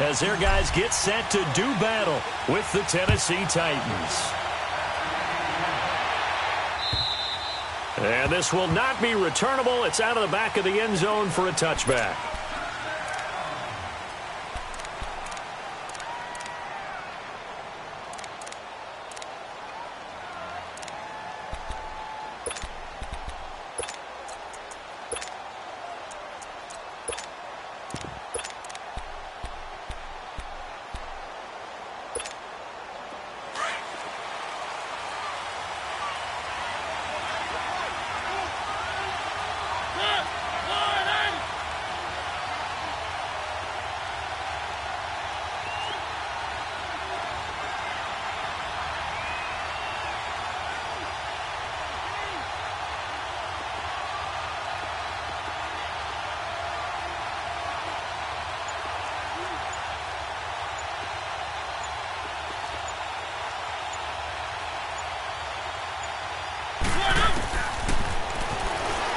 as their guys get set to do battle with the Tennessee Titans. And this will not be returnable. It's out of the back of the end zone for a touchback.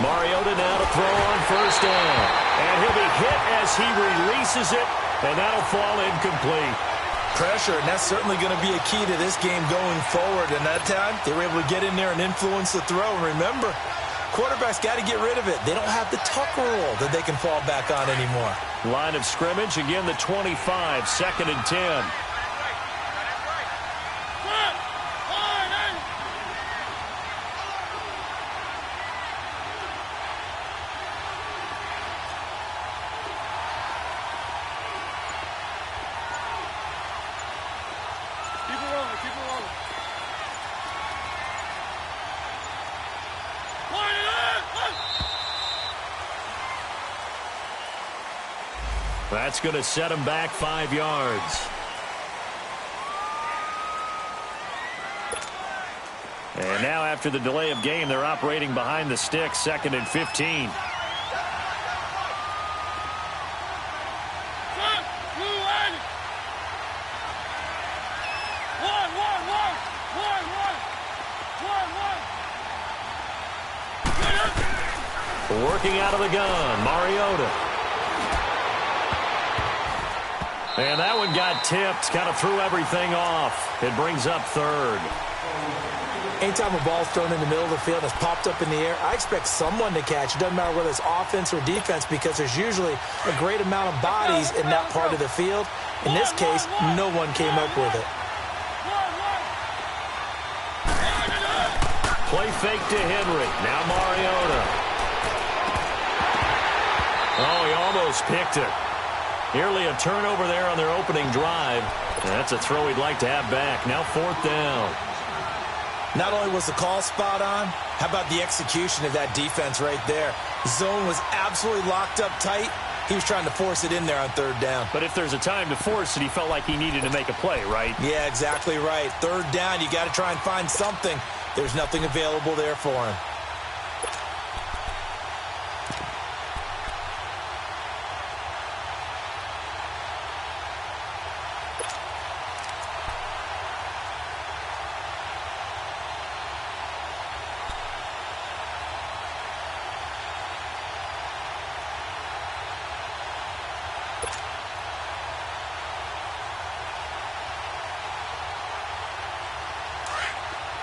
Mariota now to throw on first down. And he'll be hit as he releases it, and that'll fall incomplete. Pressure, and that's certainly going to be a key to this game going forward. And that time, they were able to get in there and influence the throw. And remember, quarterbacks got to get rid of it. They don't have the Tucker rule that they can fall back on anymore. Line of scrimmage, again the 25, 2nd and 10. That's going to set him back 5 yards. And now after the delay of game, they're operating behind the sticks, 2nd and 15. Working out of the gun, Mariota. And that one got tipped, kind of threw everything off. It brings up 3rd. Anytime a ball's thrown in the middle of the field and it's popped up in the air, I expect someone to catch. It doesn't matter whether it's offense or defense because there's usually a great amount of bodies in that part of the field. In this case, no one came up with it. Play fake to Henry. Now Mariota. Oh, he almost picked it. Nearly a turnover there on their opening drive. And that's a throw he'd like to have back. Now 4th down. Not only was the call spot on, how about the execution of that defense right there? The zone was absolutely locked up tight. He was trying to force it in there on 3rd down. But if there's a time to force it, he felt like he needed to make a play, right? Yeah, exactly right. 3rd down, you got to try and find something. There's nothing available there for him.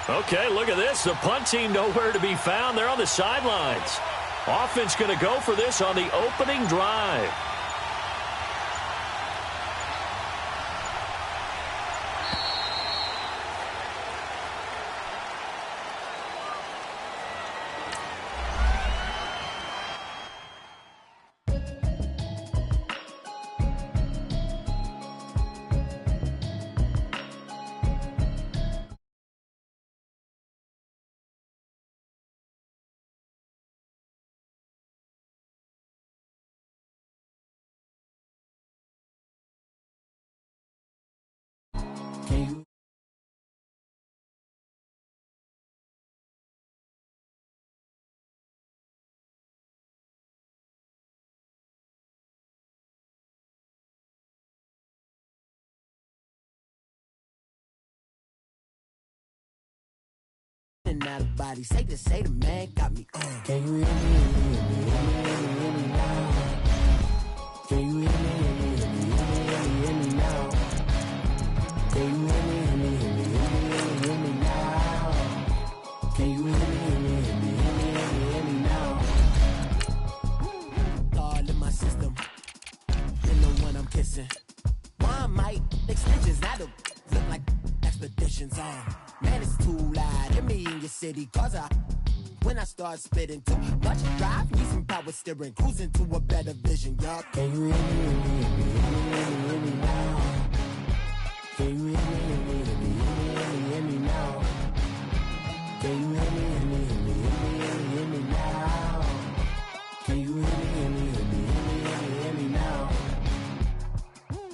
Okay, look at this. The punt team nowhere to be found. They're on the sidelines. Offense going to go for this on the opening drive. Out of body, say the man got me. Can you hear me now? Can you hear me kissing. One might extensions, now the look like expeditions on. Man, it's too loud. Hit me in your city, cause when I start spitting too much drive, need some power steering, cruising to a better vision, y'all. Can you hear me, hear me, hear me now? Can you hear me, hear me, hear me, hear me now? Can you hear me, hear me, hear me, hear me now? Can you hear me, hear me, hear me, hear me now?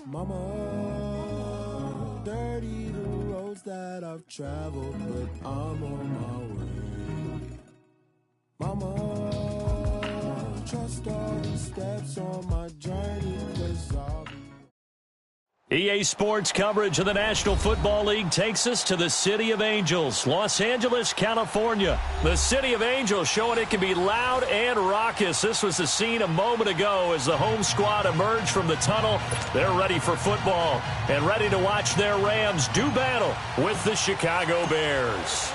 Mama, dirty the roads that I've traveled, but I'm on my way. Mama, trust all the steps on my journey, 'cause I'll be... EA Sports coverage of the National Football League takes us to the City of Angels, Los Angeles, California. The City of Angels showing it can be loud and raucous. This was the scene a moment ago as the home squad emerged from the tunnel. They're ready for football and ready to watch their Rams do battle with the Chicago Bears.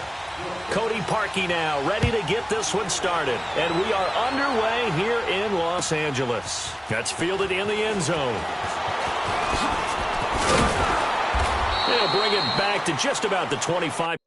Cody Parkey now ready to get this one started. And we are underway here in Los Angeles. That's fielded in the end zone. They'll bring it back to just about the 25.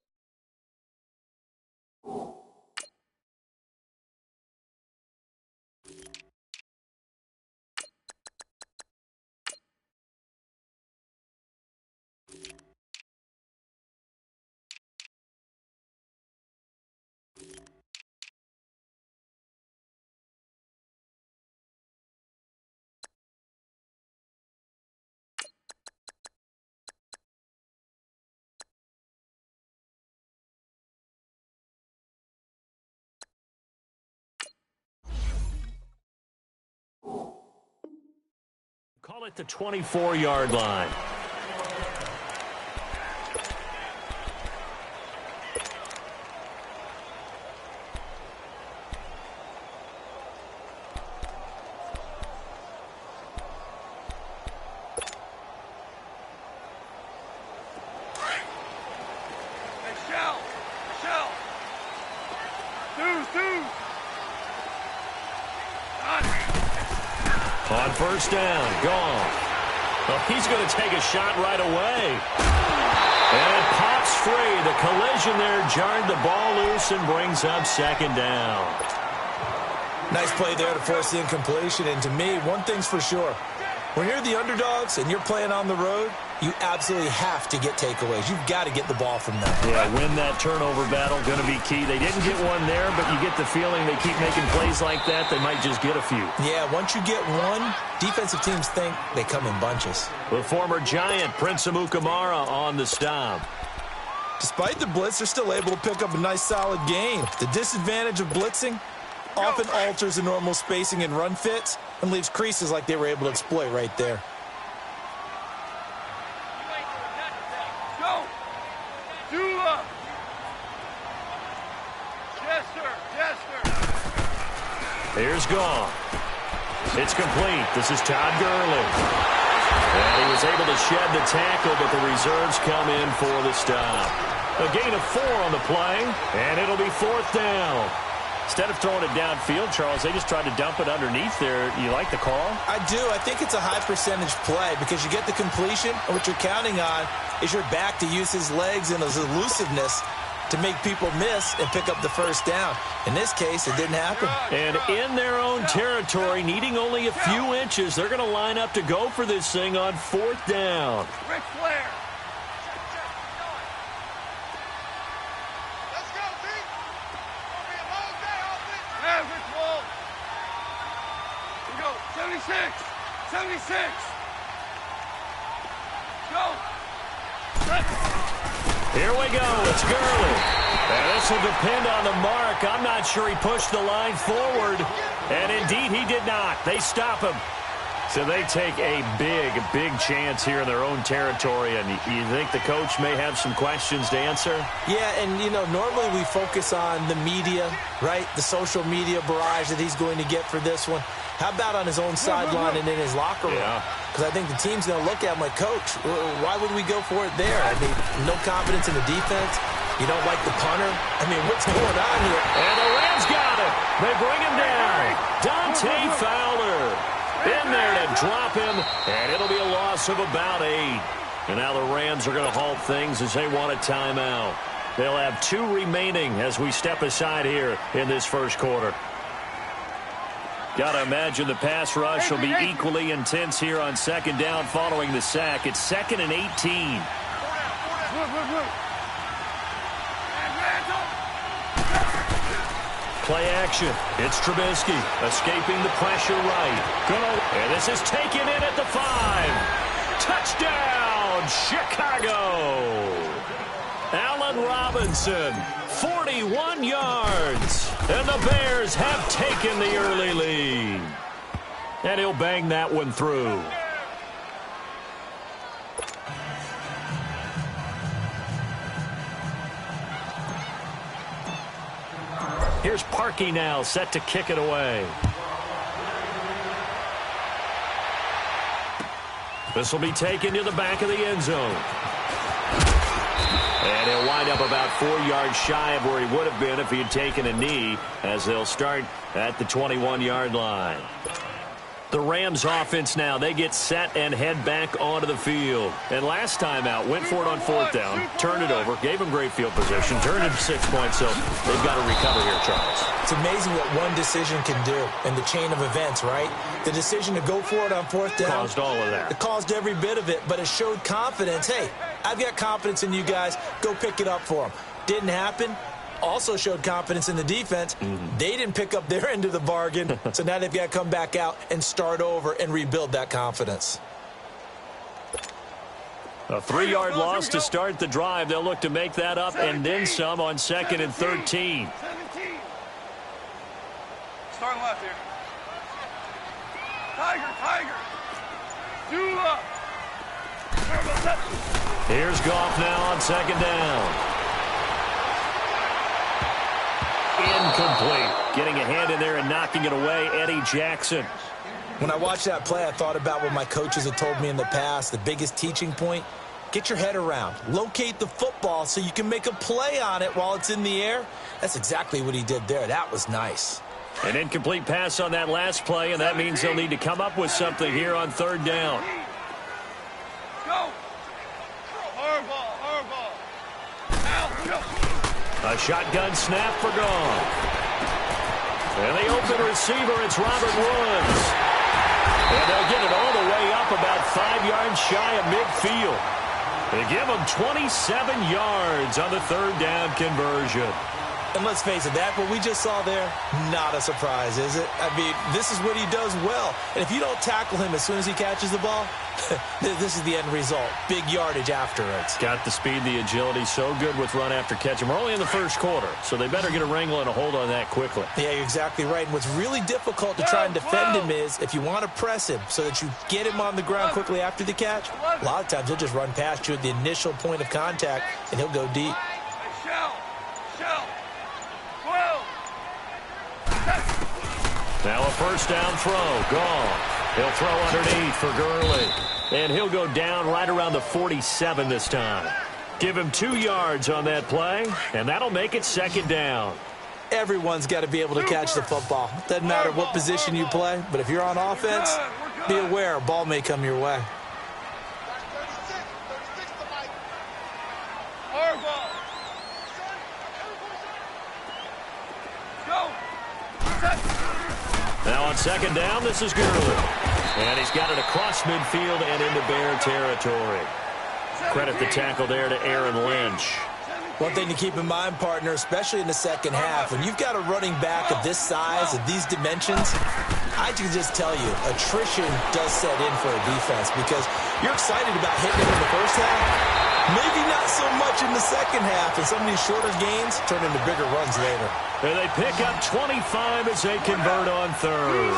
Call it the 24-yard line. On first down, gone. Well, he's going to take a shot right away. And it pops free. The collision there jarred the ball loose and brings up second down. Nice play there to force the incompletion. And to me, one thing's for sure. When you're the underdogs and you're playing on the road, you absolutely have to get takeaways. You've got to get the ball from them. Yeah, win that turnover battle, going to be key. They didn't get one there, but you get the feeling they keep making plays like that, they might just get a few. Yeah, once you get one, defensive teams think they come in bunches. The former Giant, Prince Amukamara, on the stop. Despite the blitz, they're still able to pick up a nice, solid gain. The disadvantage of blitzing often alters the normal spacing and run fits and leaves creases like they were able to exploit right there. Here's Gone. It's complete. This is Todd Gurley. And he was able to shed the tackle, but the reserves come in for the stop. A gain of 4 on the play, and it'll be fourth down. Instead of throwing it downfield, Charles, they just tried to dump it underneath there. You like the call? I do. I think it's a high percentage play because you get the completion, and what you're counting on is your back to use his legs and his elusiveness to make people miss and pick up the first down. In this case, it didn't happen. And in their own territory, needing only a few inches, they're going to line up to go for this thing on fourth down. Ric Flair. Let's go, T. It's going to be a long day, offense. Yeah, Rick Wall. Here we go. 76. 76. Go. Here we go. It's Gurley. And this will depend on the mark. I'm not sure he pushed the line forward. And indeed, he did not. They stop him. So they take a big chance here in their own territory. And you think the coach may have some questions to answer? Yeah, and, you know, normally we focus on the media, right? The social media barrage that he's going to get for this one. How about on his own sideline and in his locker room? Because I think the team's going to look at him like, Coach, why would we go for it there? I mean, no confidence in the defense. You don't like the punter. I mean, what's going on here? And the Rams got it. They bring him down. Dante Fowler. In there to drop him, and it'll be a loss of about 8. And now the Rams are going to halt things as they want a timeout. They'll have 2 remaining as we step aside here in this first quarter. Got to imagine the pass rush will be equally intense here on second down following the sack. It's 2nd and 18. Play action. It's Trubisky escaping the pressure right. And this is taken in at the 5. Touchdown, Chicago. Allen Robinson, 41 yards. And the Bears have taken the early lead. And he'll bang that one through. Here's Parkey now, set to kick it away. This will be taken to the back of the end zone. And he'll wind up about 4 yards shy of where he would have been if he had taken a knee, as they'll start at the 21-yard line. The Rams offense now, they get set and head back onto the field. And last time out, went for it on 4th down, turned it over, gave them great field position, turned it to 6 points, so they've got to recover here, Charles. It's amazing what one decision can do in the chain of events, right? The decision to go for it on 4th down. Caused all of that. It caused every bit of it, but it showed confidence. Hey, I've got confidence in you guys. Go pick it up for them. Didn't happen. Also showed confidence in the defense. They didn't pick up their end of the bargain, so now they've got to come back out and start over and rebuild that confidence. A 3-yard loss to start the drive. They'll look to make that up and then some on 2nd and 13. 17. Starting left here. Tiger. Dula. Here's Goff now on 2nd down. Incomplete. Getting a hand in there and knocking it away, Eddie Jackson. When I watched that play, I thought about what my coaches had told me in the past. The biggest teaching point, get your head around. Locate the football so you can make a play on it while it's in the air. That's exactly what he did there. That was nice. An incomplete pass on that last play, and that means they'll need to come up with something here on 3rd down. Go. Hardball. Out. Go. A shotgun snap for Goff. And the open receiver, it's Robert Woods. And they'll get it all the way up about 5 yards shy of midfield. They give him 27 yards on the 3rd down conversion. And let's face it, that what we just saw there, not a surprise, is it? I mean, this is what he does well. And if you don't tackle him as soon as he catches the ball, this is the end result. Big yardage afterwards. Got the speed, the agility, so good with run after catch. And we're only in the first quarter, so they better get a wrangle and a hold on that quickly. Yeah, you're exactly right. And what's really difficult to try and defend him is if you want to press him so that you get him on the ground quickly after the catch, a lot of times he'll just run past you at the initial point of contact, and he'll go deep. Shell. 12. Now a first down throw. Goff. He'll throw underneath for Gurley. And he'll go down right around the 47 this time. Give him 2 yards on that play, and that'll make it 2nd down. Everyone's got to be able to catch the football. Doesn't matter what position you play, but if you're on offense, be aware a ball may come your way. Hardball. Go. Now on 2nd down, this is Gurley. And he's got it across midfield and into Bear territory. Credit the tackle there to Aaron Lynch. One thing to keep in mind, partner, especially in the second half, when you've got a running back of this size, of these dimensions, I can just tell you, attrition does set in for a defense because you're excited about hitting it in the first half, maybe not so much in the second half, and some of these shorter gains turn into bigger runs later. And they pick up 25 as they convert on 3rd.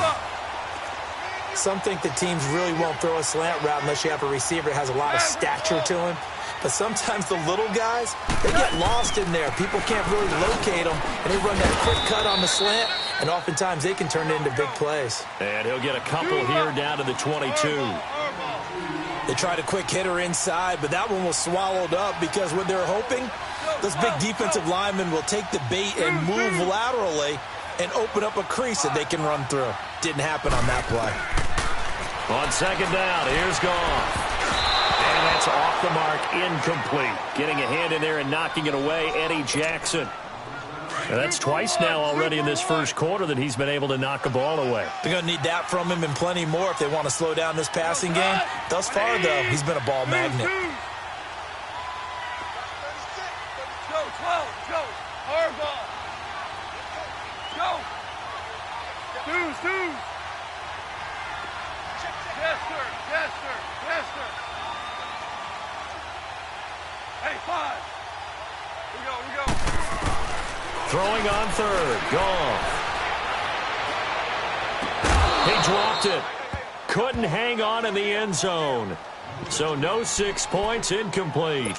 Some think that teams really won't throw a slant route unless you have a receiver that has a lot of stature to him. But sometimes the little guys, they get lost in there. People can't really locate them, and they run that quick cut on the slant, and oftentimes they can turn it into big plays. And he'll get a couple here down to the 22. They tried a quick hitter inside, but that one was swallowed up because what they're hoping, those big defensive linemen will take the bait and move laterally and open up a crease that they can run through. Didn't happen on that play. On second down, here's Goff. And that's off the mark, incomplete. Getting a hand in there and knocking it away, Eddie Jackson. And that's twice now already in this first quarter that he's been able to knock a ball away. They're going to need that from him and plenty more if they want to slow down this passing game. Thus far, though, he's been a ball magnet. Go, 12, go. Hard ball. Go. Deuce. Yes, sir. Yes, sir. Yes, sir. Hey, 5. We go. Throwing on third. Goff. He dropped it. Couldn't hang on in the end zone. So no 6 points, incomplete.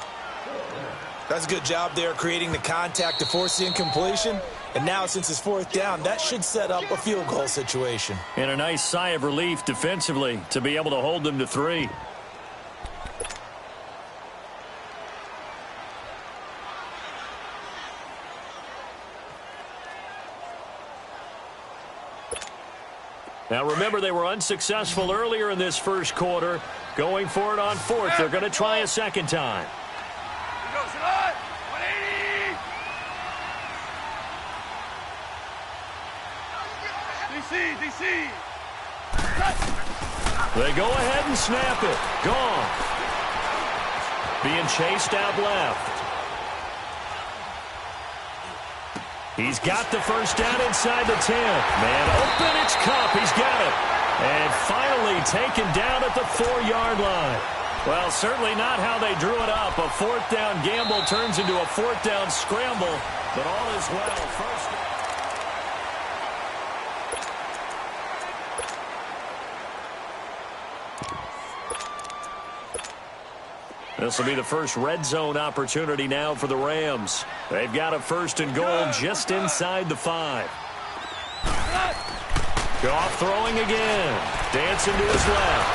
That's a good job there creating the contact to force the incompletion. And now, since it's fourth down, that should set up a field goal situation. And a nice sigh of relief defensively to be able to hold them to 3. Now, remember, they were unsuccessful earlier in this first quarter. Going for it on fourth. They're going to try a second time. Here goes it on. 180. DC. They go ahead and snap it. Gone. Being chased out left. He's got the first down inside the 10. Man open, it's Kupp. He's got it. And finally taken down at the 4-yard line. Well, certainly not how they drew it up. A fourth down gamble turns into a fourth down scramble. But all is well. First down. This will be the first red zone opportunity now for the Rams. They've got a first and goal just inside the 5. Goff throwing again. Dancing to his left.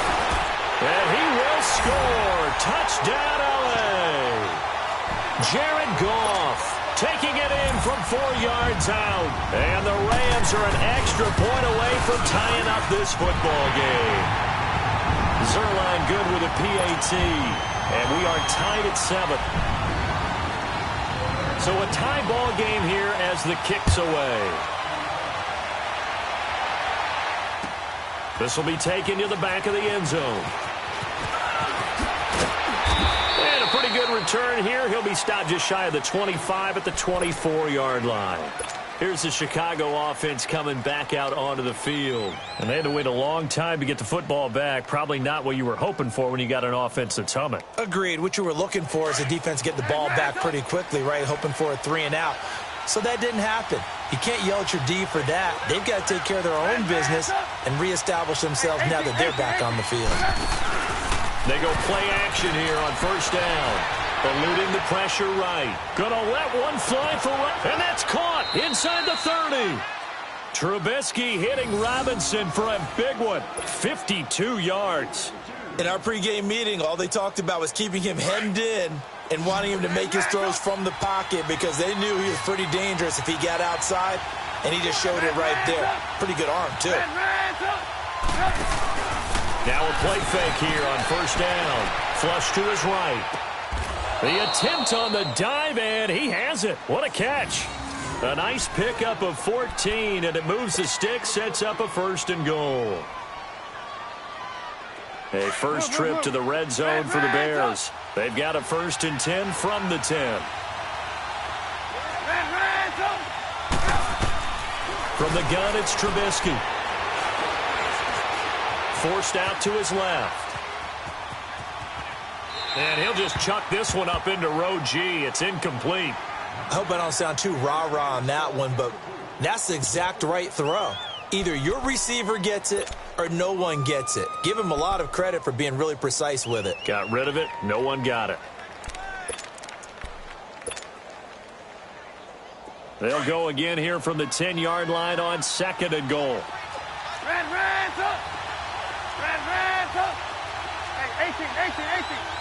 And he will score. Touchdown, L.A. Jared Goff taking it in from 4 yards out. And the Rams are an extra point away from tying up this football game. Zerline good with a PAT. And we are tied at 7. So a tie ball game here as the kick's away. This will be taken to the back of the end zone. And a pretty good return here. He'll be stopped just shy of the 25 at the 24-yard line. Here's the Chicago offense coming back out onto the field. And they had to wait a long time to get the football back. Probably not what you were hoping for when you got an offense that's humming. Agreed. What you were looking for is the defense get the ball back pretty quickly, right? Hoping for a 3 and out. So that didn't happen. You can't yell at your D for that. They've got to take care of their own business and reestablish themselves now that they're back on the field. They go play action here on first down. Eluding the pressure right. Gonna let one fly for right. And that's caught inside the 30. Trubisky hitting Robinson for a big one. 52 yards. In our pregame meeting, all they talked about was keeping him hemmed in and wanting him to make his throws from the pocket because they knew he was pretty dangerous if he got outside, and he just showed it right there. Pretty good arm, too. Now a play fake here on first down. Flush to his right. The attempt on the dive, and he has it. What a catch. A nice pickup of 14, and it moves the stick, sets up a first and goal. A first trip to the red zone for the Bears. They've got a first and 10 from the 10. From the gun, it's Trubisky. Forced out to his left. And he'll just chuck this one up into row G. It's incomplete. I hope I don't sound too rah-rah on that one, but that's the exact right throw. Either your receiver gets it or no one gets it. Give him a lot of credit for being really precise with it. Got rid of it. No one got it. They'll go again here from the 10-yard line on second and goal. Ransom! Hey, 18.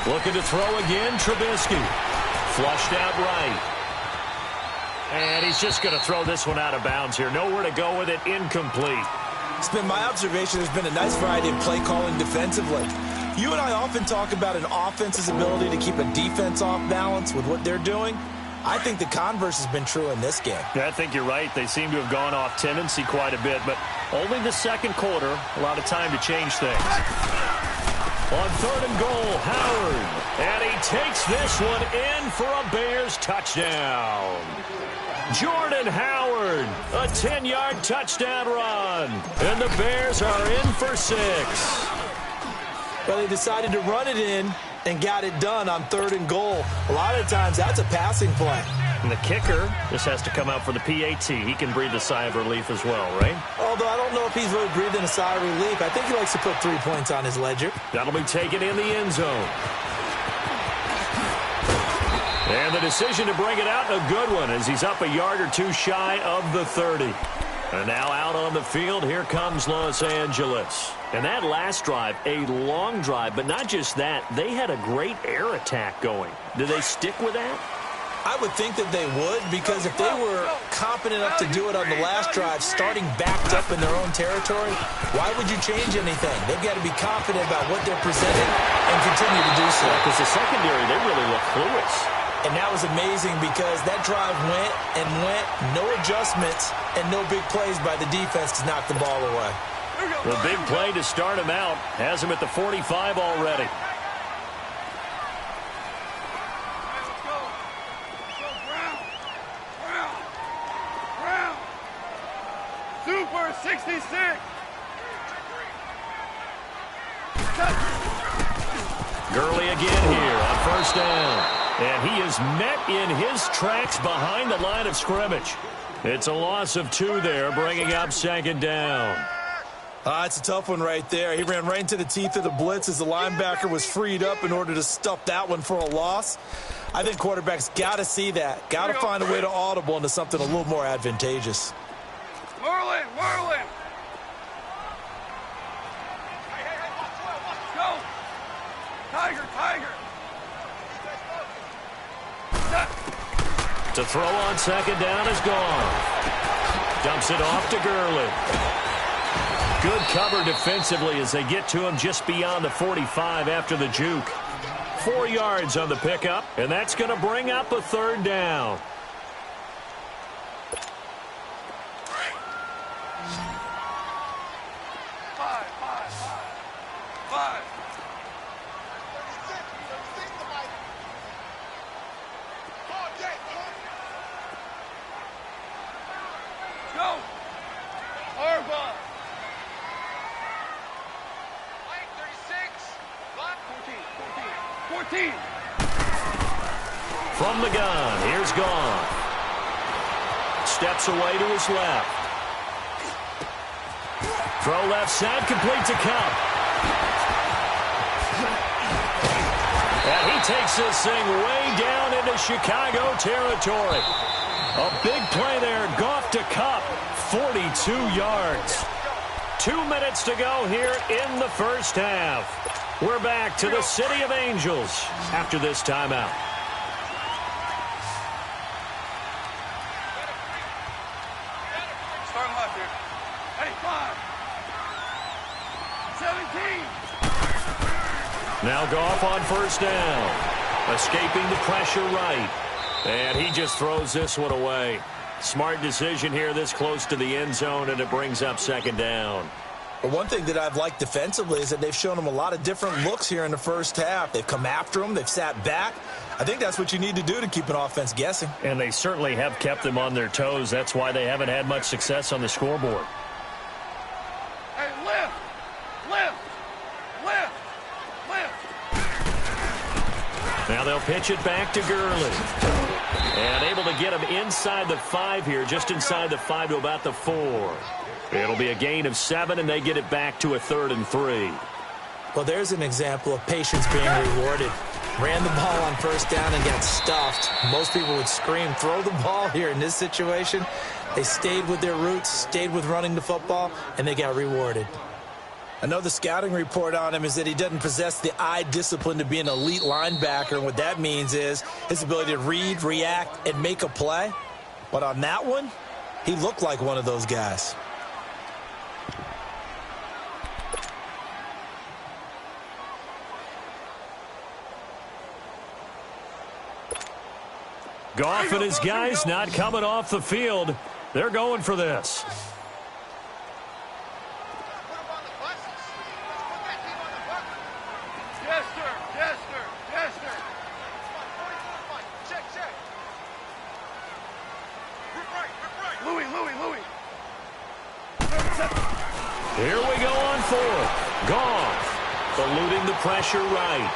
Looking to throw again, Trubisky. Flushed out right. And he's just going to throw this one out of bounds here. Nowhere to go with it, incomplete. It's been my observation there's been a nice variety of play calling defensively. You and I often talk about an offense's ability to keep a defense off balance with what they're doing. I think the converse has been true in this game. Yeah, I think you're right. They seem to have gone off tendency quite a bit, but only the second quarter, a lot of time to change things. On 3rd and goal, Howard. And he takes this one in for a Bears touchdown. Jordan Howard, a 10-yard touchdown run. And the Bears are in for 6. Well, they decided to run it in and got it done on 3rd and goal. A lot of times, that's a passing play. And the kicker just has to come out for the PAT. He can breathe a sigh of relief as well, right? Although I don't know if he's really breathing a sigh of relief. I think he likes to put 3 points on his ledger. That'll be taken in the end zone. And the decision to bring it out, a good one, as he's up a yard or two shy of the 30. And now out on the field, here comes Los Angeles. And that last drive, a long drive, but not just that, they had a great air attack going. Do they stick with that? I would think that they would, because if they were competent enough to do it on the last drive, starting backed up in their own territory, why would you change anything? They've got to be confident about what they're presenting and continue to do so. Because the secondary, they really look clueless. And that was amazing because that drive went and went, no adjustments, and no big plays by the defense to knock the ball away. The big play to start him out has him at the 45 already. Super 66. Gurley again here on 1st down. And he is met in his tracks behind the line of scrimmage. It's a loss of 2 there, bringing up 2nd down. It's a tough one right there. He ran right into the teeth of the blitz as the linebacker was freed up in order to stuff that one for a loss. I think quarterbacks got to see that. Got to find a way to audible into something a little more advantageous. Merlin! Go! Tiger! To throw on 2nd down is gone. Dumps it off to Gurley. Good cover defensively as they get to him just beyond the 45 after the juke. 4 yards on the pickup, and that's going to bring up a 3rd down. Five. Go! Harbaugh! 14. From the gun, here's Gone. Steps away to his left. Throw left side, complete to Cup. And he takes this thing way down into Chicago territory. A big play there, Goff to Cup, 42 yards. 2 minutes to go here in the first half. We're back to the City of Angels after this timeout. Start left here. Hey, 5. 17. Now Goff on 1st down. Escaping the pressure right. And he just throws this one away. Smart decision here this close to the end zone, and it brings up 2nd down. But one thing that I've liked defensively is that they've shown them a lot of different looks here in the first half. They've come after them. They've sat back. I think that's what you need to do to keep an offense guessing. And they certainly have kept them on their toes. That's why they haven't had much success on the scoreboard. Hey, lift! Now they'll pitch it back to Gurley. And able to get him inside the 5 here, just inside the 5 to about the 4. It'll be a gain of 7, and they get it back to a 3rd and 3. Well, there's an example of patience being rewarded. Ran the ball on 1st down and got stuffed. Most people would scream, throw the ball here in this situation. They stayed with their roots, stayed with running the football, and they got rewarded. I know the scouting report on him is that he doesn't possess the eye discipline to be an elite linebacker. And what that means is his ability to read, react, and make a play. But on that one, he looked like one of those guys. Goff and his guys not coming off the field. They're going for this. Yes, sir. Yes, sir. Yes, sir. Check, check. Louis. Here we go on fourth. Goff eluding the pressure right.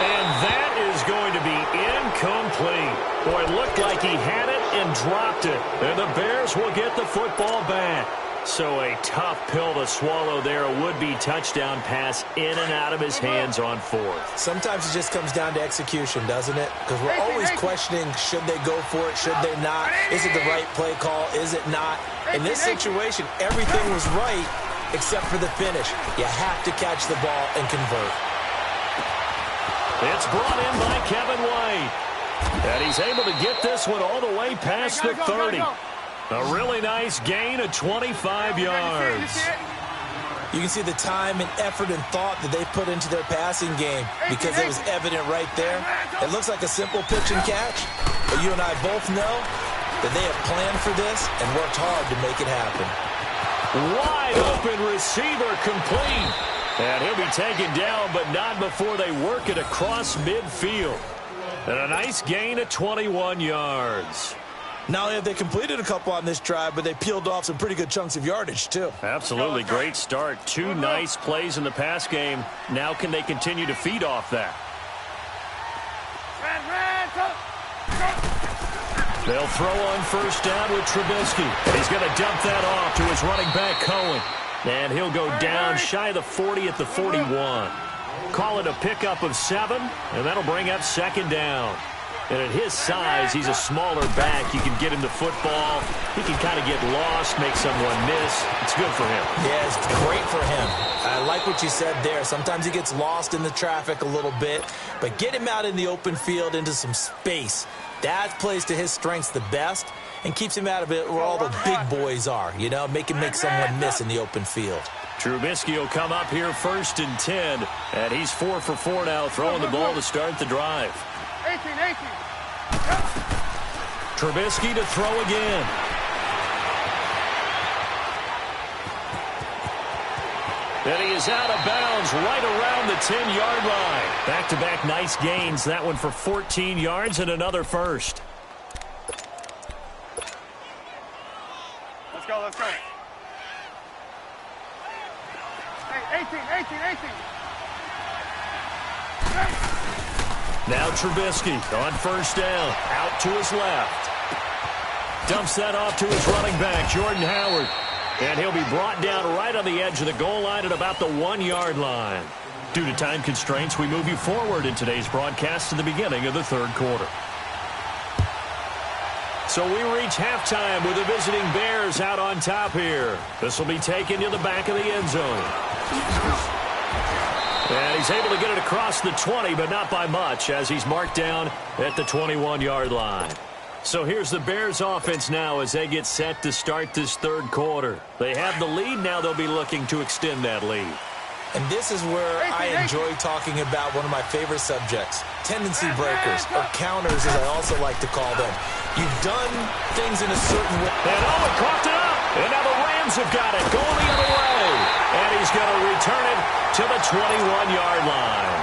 And that is going to be incomplete. Boy, it looked like he had it and dropped it. And the Bears will get the football back. So a tough pill to swallow there. A would-be touchdown pass in and out of his hands on fourth. Sometimes it just comes down to execution, doesn't it? Because we're always questioning, should they go for it, should they not? Is it the right play call, is it not? In this situation, everything was right except for the finish. You have to catch the ball and convert. It's brought in by Kevin White. And he's able to get this one all the way past the 30. A really nice gain of 25 yards. You can see the time and effort and thought that they put into their passing game because it was evident right there. It looks like a simple pitch and catch, but you and I both know that they have planned for this and worked hard to make it happen. Wide open receiver complete. And he'll be taken down, but not before they work it across midfield. And a nice gain of 21 yards. Not only have they completed a couple on this drive, but they peeled off some pretty good chunks of yardage, too. Absolutely great start. Two nice plays in the pass game. Now can they continue to feed off that? They'll throw on first down with Trubisky. He's going to dump that off to his running back, Cohen. And he'll go down shy of the 40 at the 41. Call it a pickup of 7, and that'll bring up second down. And at his size, he's a smaller back. You can get him the football. He can kind of get lost, make someone miss. It's good for him. Yeah, it's great for him. I like what you said there. Sometimes he gets lost in the traffic a little bit, but get him out in the open field into some space. That plays to his strengths the best and keeps him out of it where all the big boys are, you know, make someone miss in the open field. Trubisky will come up here 1st and 10, and he's 4 for 4 now, throwing the ball to start the drive. 18. Trubisky to throw again. And he is out of bounds right around the 10-yard line. Back-to-back nice gains. That one for 14 yards and another first. Let's go. Hey, 18. Now Trubisky on first down. Out to his left. Dumps that off to his running back, Jordan Howard. And he'll be brought down right on the edge of the goal line at about the 1-yard line. Due to time constraints, we move you forward in today's broadcast to the beginning of the third quarter. So we reach halftime with the visiting Bears out on top here. This will be taken to the back of the end zone. And he's able to get it across the 20, but not by much, as he's marked down at the 21-yard line. So here's the Bears offense now as they get set to start this third quarter. They have the lead. Now they'll be looking to extend that lead. And this is where I enjoy talking about one of my favorite subjects, tendency breakers, or counters as I also like to call them. You've done things in a certain way. And Owen coughed it up. And now the Rams have got it going the other way. And he's going to return it to the 21-yard line.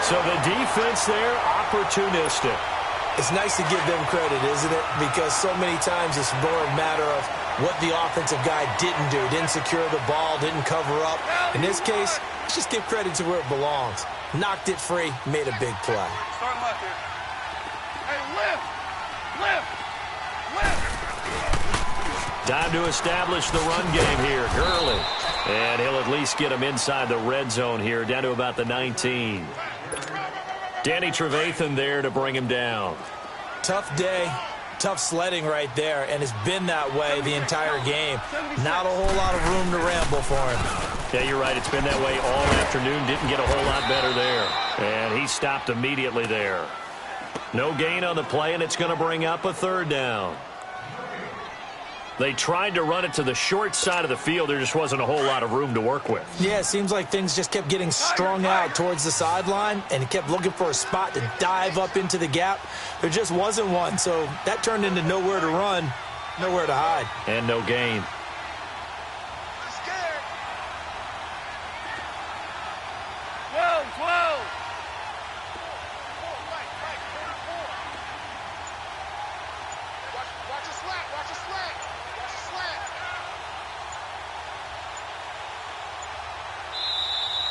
So the defense there, opportunistic. It's nice to give them credit, isn't it? Because so many times it's more a matter of what the offensive guy didn't do. Didn't secure the ball, didn't cover up. In this case, let's just give credit to where it belongs. Knocked it free, made a big play. Start left here. Hey, lift. Time to establish the run game here. Gurley. And he'll at least get him inside the red zone here, down to about the 19. Danny Trevathan there to bring him down. Tough day, Tough sledding right there, and it's been that way the entire game. Not a whole lot of room to ramble for him. Yeah, you're right. It's been that way all afternoon. Didn't get a whole lot better there. And he stopped immediately there. No gain on the play, and it's going to bring up a third down. They tried to run it to the short side of the field. There just wasn't a whole lot of room to work with. Yeah, it seems like things just kept getting strung out towards the sideline, and he kept looking for a spot to dive up into the gap. There just wasn't one, so that turned into nowhere to run, nowhere to hide. And no gain.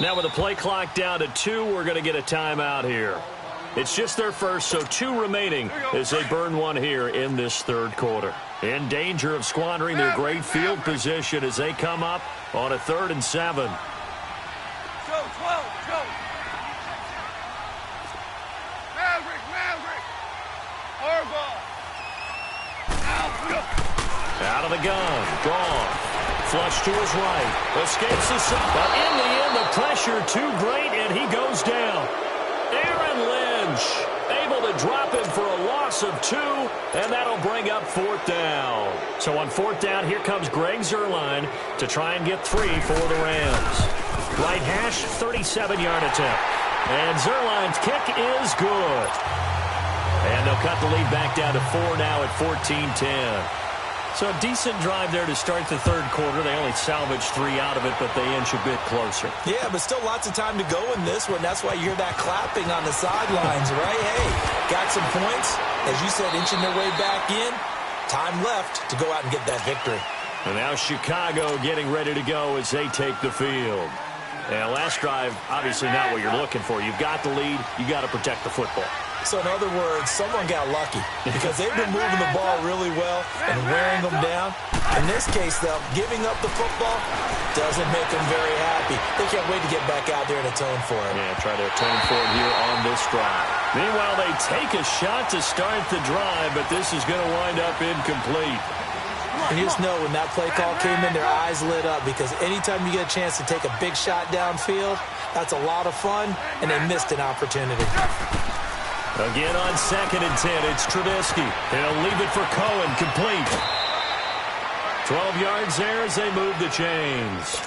Now with the play clock down to 2, we're going to get a timeout here. It's just their first, so 2 remaining as they burn one here in this third quarter. In danger of squandering their great field position as they come up on a 3rd and 7. Go. Maverick. Out of the gun. Gone. Flush to his right. Escapes the shot. But in the end, the pressure too great, and he goes down. Aaron Lynch able to drop him for a loss of 2, and that'll bring up 4th down. So on 4th down, here comes Greg Zuerlein to try and get 3 for the Rams. Right hash, 37-yard attempt. And Zuerlein's kick is good. And they'll cut the lead back down to 4 now at 14-10. So a decent drive there to start the third quarter. They only salvaged 3 out of it, but they inch a bit closer. Yeah, but still lots of time to go in this one. That's why you hear that clapping on the sidelines, right? Hey, got some points. As you said, inching their way back in. Time left to go out and get that victory. And now Chicago getting ready to go as they take the field. And last drive, obviously not what you're looking for. You've got the lead. You got to protect the football. So in other words, someone got lucky because they've been moving the ball really well and wearing them down. In this case, though, giving up the football doesn't make them very happy. They can't wait to get back out there and atone for it. Yeah, try to atone for it here on this drive. Meanwhile, they take a shot to start the drive, but this is going to wind up incomplete. And you just know when that play call came in, their eyes lit up because anytime you get a chance to take a big shot downfield, that's a lot of fun, and they missed an opportunity. Again on 2nd and 10, it's Trubisky. He'll leave it for Cohen, complete. 12 yards there as they move the chains.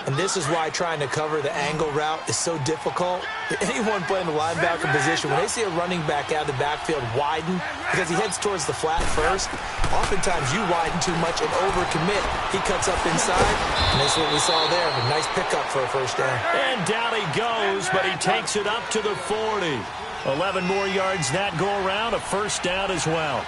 And this is why trying to cover the angle route is so difficult. Anyone playing the linebacker position, when they see a running back out of the backfield widen, because he heads towards the flat first, oftentimes you widen too much and overcommit. He cuts up inside, and that's what we saw there. A nice pickup for a first down. And down he goes, but he takes it up to the 40. 11 more yards that go around, a first down as well.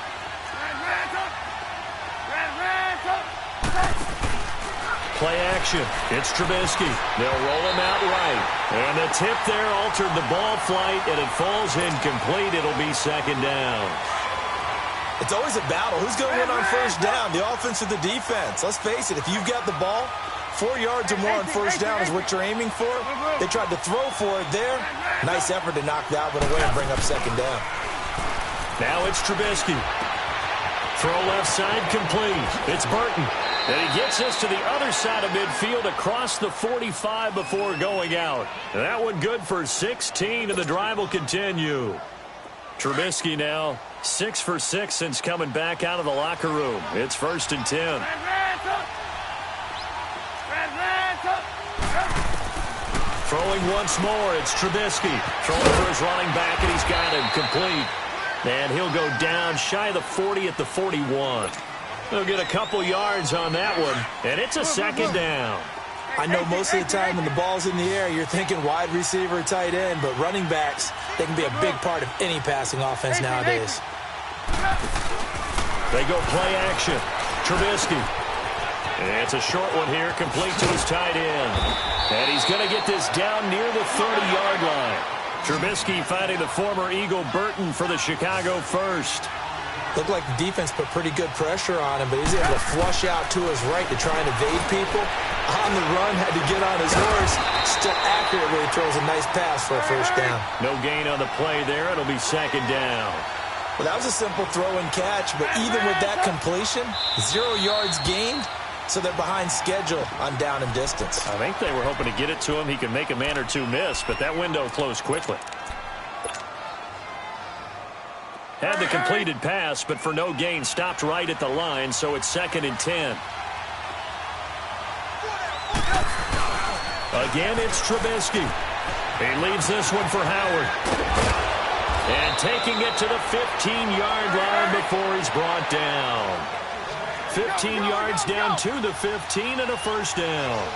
Play action. It's Trubisky. They'll roll him out right. And the tip there altered the ball flight, and it falls incomplete. It'll be 2nd down. It's always a battle. Who's going to win on first down, the offense or the defense? Let's face it, if you've got the ball, 4 yards or more on first down is what you're aiming for. They tried to throw for it there. Nice effort to knock that one away and bring up 2nd down. Now it's Trubisky. Throw left side complete. It's Burton. And he gets us to the other side of midfield across the 45 before going out. And that one good for 16, and the drive will continue. Trubisky now 6 for 6 since coming back out of the locker room. It's 1st and 10. Throwing once more, it's Trubisky. Throwing for his running back, and he's got him complete. And he'll go down shy of the 40 at the 41. They'll get a couple yards on that one, and it's a 2nd down. I know most of the time when the ball's in the air, you're thinking wide receiver, tight end, but running backs, they can be a big part of any passing offense nowadays. They go play action. Trubisky. And it's a short one here, complete to his tight end. And he's going to get this down near the 30-yard line. Trubisky finding the former Eagle Burton for the Chicago first. Looked like the defense put pretty good pressure on him, but he's able to flush out to his right to try and evade people. On the run, had to get on his horse. Still accurately throws a nice pass for a first down. No gain on the play there. It'll be 2nd down. Well, that was a simple throw and catch, but even with that completion, 0 yards gained, so they're behind schedule on down and distance. I think they were hoping to get it to him. He could make a man or two miss, but that window closed quickly. Had the completed pass, but for no gain, stopped right at the line, so it's 2nd and 10. Again, it's Trubisky. He leaves this one for Howard. And taking it to the 15-yard line before he's brought down. 15 yards down to the 15 and a first down.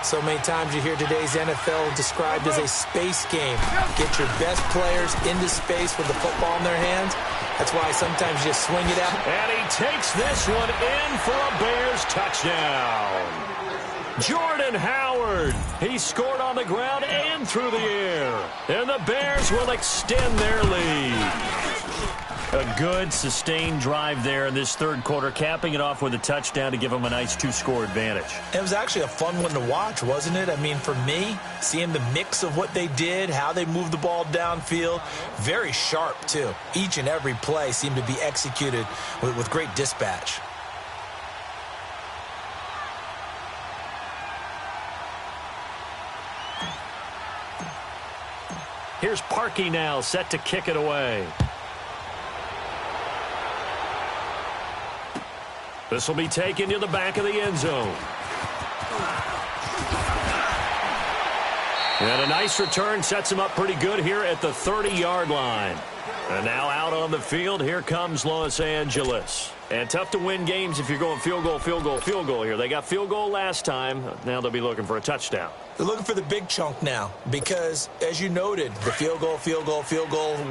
So many times you hear today's NFL described as a space game. Get your best players into space with the football in their hands. That's why sometimes you just swing it out. And he takes this one in for a Bears touchdown. Jordan Howard. He scored on the ground and through the air. And the Bears will extend their lead. A good, sustained drive there in this third quarter, capping it off with a touchdown to give them a nice 2-score advantage. It was actually a fun one to watch, wasn't it? I mean, for me, seeing the mix of what they did, how they moved the ball downfield, very sharp, too. Each and every play seemed to be executed with great dispatch. Here's Parkey now, set to kick it away. This will be taken to the back of the end zone. And a nice return sets him up pretty good here at the 30-yard line. And now out on the field, here comes Los Angeles. And tough to win games if you're going field goal, field goal, field goal here. They got field goal last time. Now they'll be looking for a touchdown. They're looking for the big chunk now because, as you noted, the field goal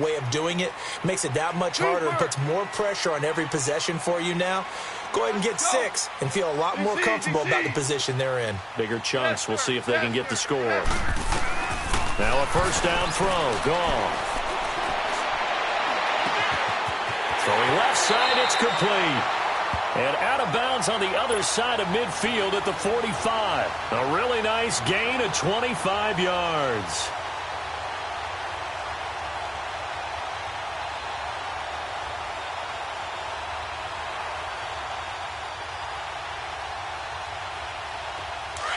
way of doing it makes it that much harder and puts more pressure on every possession for you now. Go ahead and get 6 and feel a lot more comfortable about the position they're in. Bigger chunks. We'll see if they can get the score. Now a first down throw. Goff. Throwing left side, it's complete. And out of bounds on the other side of midfield at the 45. A really nice gain of 25 yards.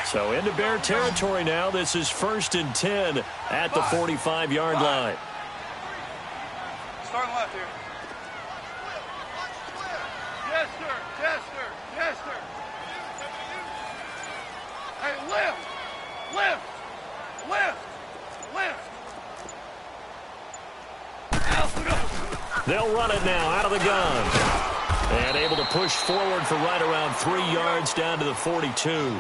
So into Bear territory now. This is 1st and 10 at the 45-yard line. Starting left here. Yes, sir. Yes, sir. Yes, sir. Hey, lift. Lift. Lift. Lift. They'll run it now out of the gun. And able to push forward for right around 3 yards down to the 42.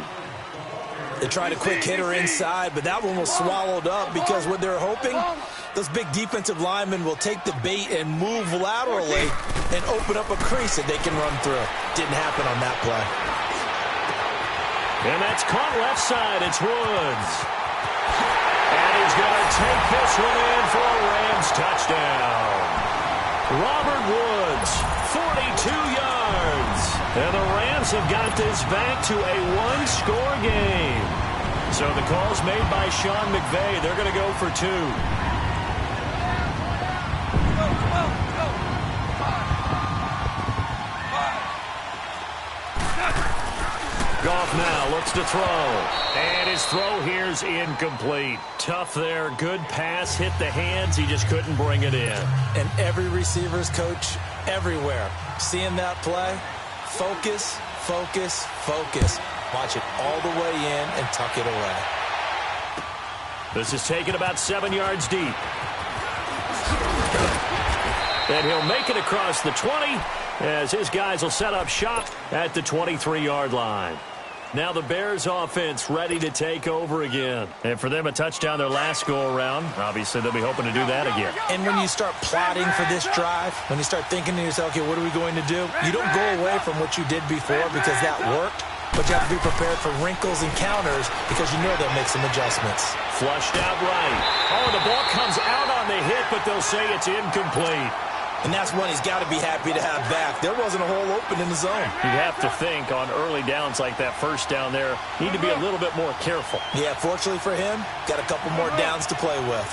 They tried a quick hitter inside, but that one was swallowed up because what they're hoping, those big defensive linemen will take the bait and move laterally and open up a crease that they can run through. Didn't happen on that play. And that's caught left side. It's Woods. And he's going to take this one in for a Rams touchdown. Robert Woods, 42 yards. And the Rams have got this back to a 1-score game. So the call's made by Sean McVay. They're going to go for 2. Goff now looks to throw. And his throw here's incomplete. Tough there. Good pass. Hit the hands. He just couldn't bring it in. And every receiver's coach everywhere. Seeing that play, focus, focus, focus. Watch it all the way in and tuck it away. This is taken about 7 yards deep. And he'll make it across the 20 as his guys will set up shop at the 23-yard line. Now the Bears offense ready to take over again. And for them, a touchdown their last go-around. Obviously, they'll be hoping to do that again. And when you start plotting for this drive, when you start thinking to yourself, okay, what are we going to do? You don't go away from what you did before because that worked. But you have to be prepared for wrinkles and counters because you know they'll make some adjustments. Flushed out right. Oh, the ball comes out on the hit, but they'll say it's incomplete. And that's one he's got to be happy to have back. There wasn't a hole open in the zone. You'd have to think on early downs like that first down there, need to be a little bit more careful. Yeah, fortunately for him, got a couple more downs to play with.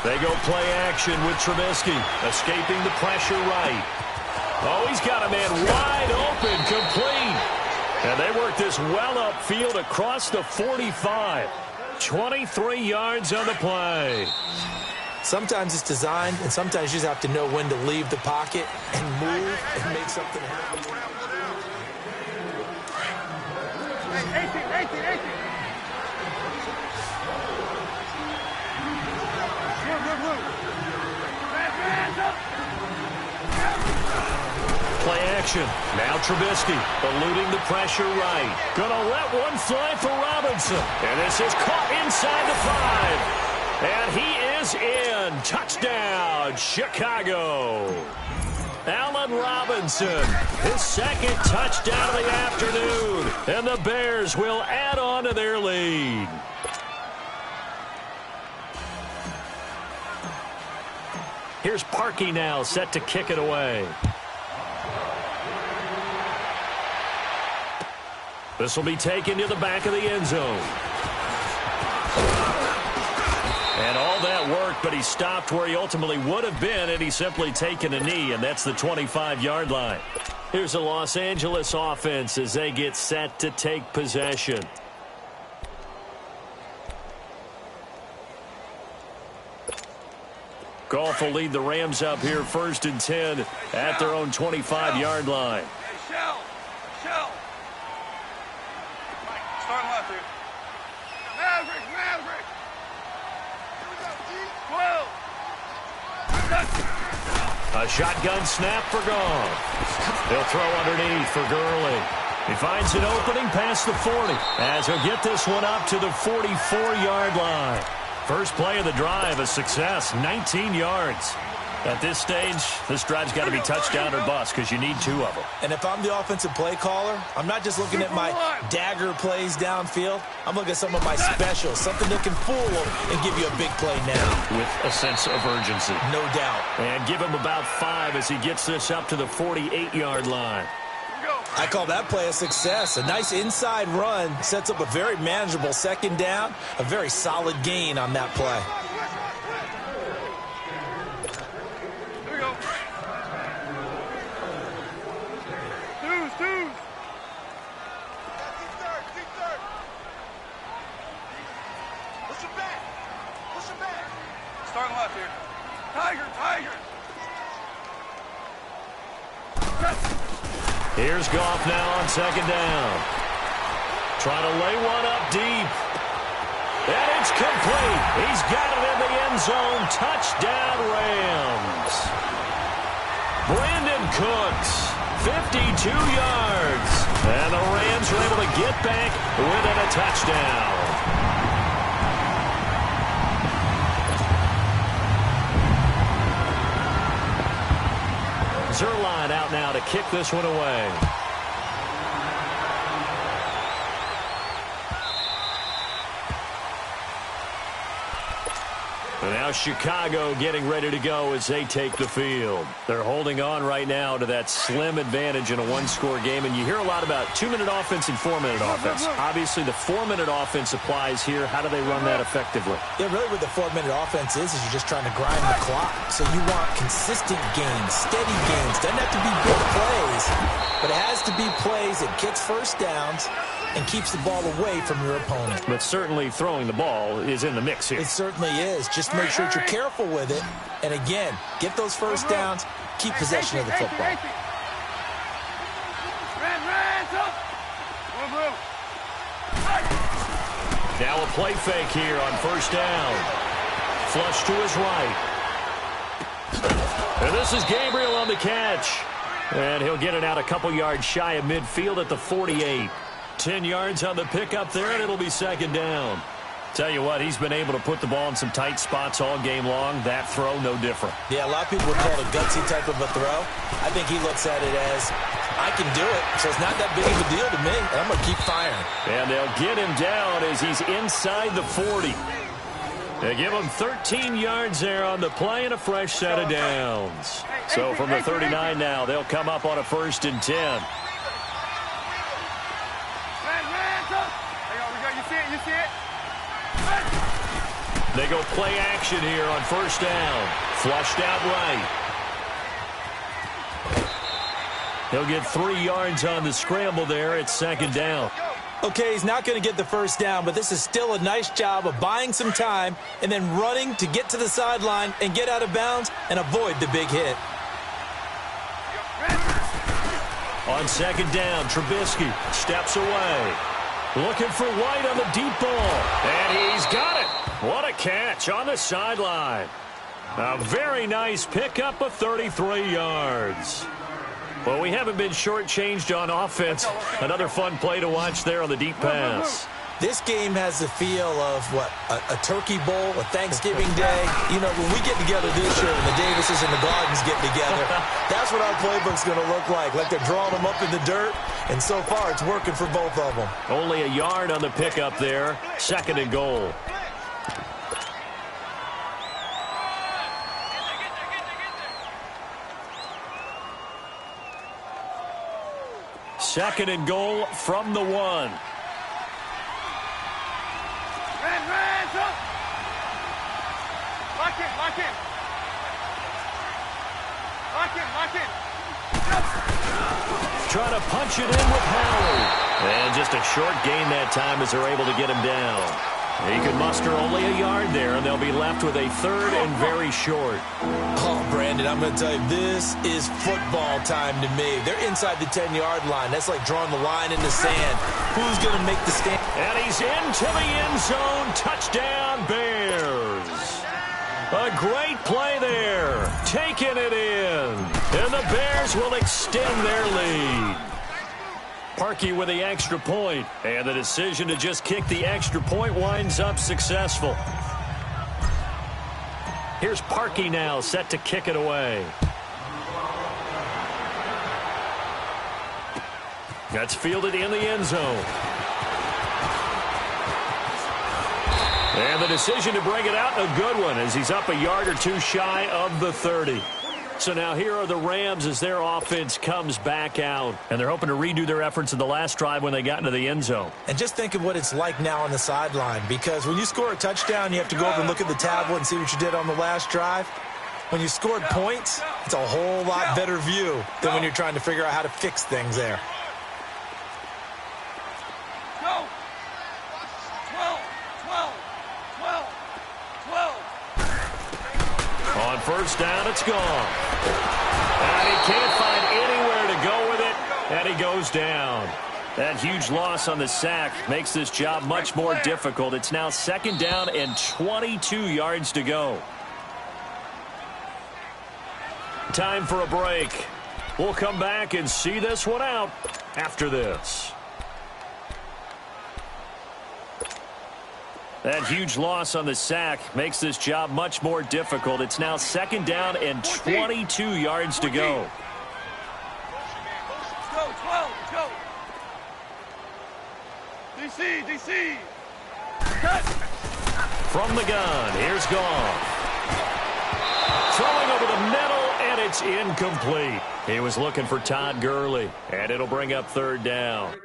They go play action with Trubisky, escaping the pressure right. Oh, he's got a man wide open, complete. And they work this well upfield across the 45. 23 yards on the play. Sometimes it's designed, and sometimes you just have to know when to leave the pocket and move and make something happen. 18. Play action. Now Trubisky eluding the pressure right. Gonna let one fly for Robinson. And this is caught inside the 5. And he is in. Touchdown, Chicago. Allen Robinson, his second touchdown of the afternoon. And the Bears will add on to their lead. Here's Parkey now, set to kick it away. This will be taken to the back of the end zone. And all that work, but he stopped where he ultimately would have been, and he's simply taken a knee, and that's the 25-yard line. Here's the Los Angeles offense as they get set to take possession. Goff will lead the Rams up here 1st and 10 at their own 25-yard line. Hey, Shell. Start left here. Maverick. Here we go, D. 12. A shotgun snap for Goff. He'll throw underneath for Gurley. He finds an opening past the 40 as he'll get this one up to the 44-yard line. First play of the drive, a success, 19 yards. At this stage, this drive's got to be touchdown or bust because you need 2 of them. And if I'm the offensive play caller, I'm not just looking at my dagger plays downfield. I'm looking at some of my specials, something that can fool them and give you a big play now. With a sense of urgency. No doubt. And give him about 5 as he gets this up to the 48-yard line. I call that play a success. A nice inside run sets up a very manageable second down, a very solid gain on that play. Here we go. Twos. Deep third. Push him back. Starting left here. Tiger. Here's Goff now on second down. Trying to lay one up deep. And it's complete. He's got it in the end zone. Touchdown, Rams. Brandon Cooks, 52 yards. And the Rams are able to get back within a touchdown. Zerline out now to kick this one away. And now Chicago getting ready to go as they take the field. They're holding on right now to that slim advantage in a one-score game. And you hear a lot about 2-minute offense and 4-minute offense. Obviously, the 4-minute offense applies here. How do they run that effectively? Yeah, really what the 4-minute offense is you're just trying to grind the clock. So you want consistent gains, steady gains. Doesn't have to be big plays, but it has to be plays that gets first downs and keeps the ball away from your opponent. But certainly throwing the ball is in the mix here. It certainly is. Just make sure that you're careful with it. And again, get those first downs, keep possession of the football. Now a play fake here on first down. Flush to his right. And this is Gabriel on the catch. And he'll get it out a couple yards shy of midfield at the 48. 10 yards on the pickup there, and it'll be second down. Tell you what, he's been able to put the ball in some tight spots all game long. That throw, no different. Yeah, a lot of people would call it a gutsy type of a throw. I think he looks at it as, I can do it, so it's not that big of a deal to me, and I'm going to keep firing. And they'll get him down as he's inside the 40. They give him 13 yards there on the play and a fresh set of downs. So from the 39 now, they'll come up on a 1st and 10. You see it? They go play action here on first down. Flushed out right. He'll get 3 yards on the scramble there at second down. Okay, he's not going to get the first down, but this is still a nice job of buying some time and then running to get to the sideline and get out of bounds and avoid the big hit. On second down, Trubisky steps away. Looking for White on the deep ball. And he's got it. What a catch on the sideline. A very nice pickup of 33 yards. Well, we haven't been shortchanged on offense. Another fun play to watch there on the deep pass. This game has the feel of, what, a turkey bowl, a Thanksgiving day. You know, when we get together this year and the Davises and the Gardens get together, that's what our playbook's going to look like they're drawing them up in the dirt, and so far it's working for both of them. Only a yard on the pickup there. Second and goal. Second and goal from the 1. Hands up. Lock in, lock in. Lock in. Trying to punch it in with Howard. And just a short gain that time as they're able to get him down. He could muster only a yard there, and they'll be left with a third and very short. Oh, Brandon, I'm going to tell you, this is football time to me. They're inside the 10-yard line. That's like drawing the line in the sand. Who's going to make the stand? And he's into the end zone. Touchdown, Bears. A great play there. Taking it in. And the Bears will extend their lead. Parkey with the extra point, and the decision to just kick the extra point winds up successful. Here's Parkey now, set to kick it away. That's fielded in the end zone. And the decision to bring it out, a good one, as he's up a yard or two shy of the 30. So now here are the Rams as their offense comes back out. And they're hoping to redo their efforts in the last drive when they got into the end zone. And just think of what it's like now on the sideline, because when you score a touchdown, you have to go over and look at the tablet and see what you did on the last drive. When you scored points, it's a whole lot better view than when you're trying to figure out how to fix things there. Go. 12. On first down, it's gone. And he can't find anywhere to go with it, and he goes down. That huge loss on the sack makes this job much more difficult. It's now second down and 22 yards to go. Time for a break. We'll come back and see this one out after this. That huge loss on the sack makes this job much more difficult. It's now second down and 22 yards to go. Go, 12, go. DC. Cut. From the gun, here's Goff. Throwing over the middle, and it's incomplete. He was looking for Todd Gurley, and it'll bring up third down.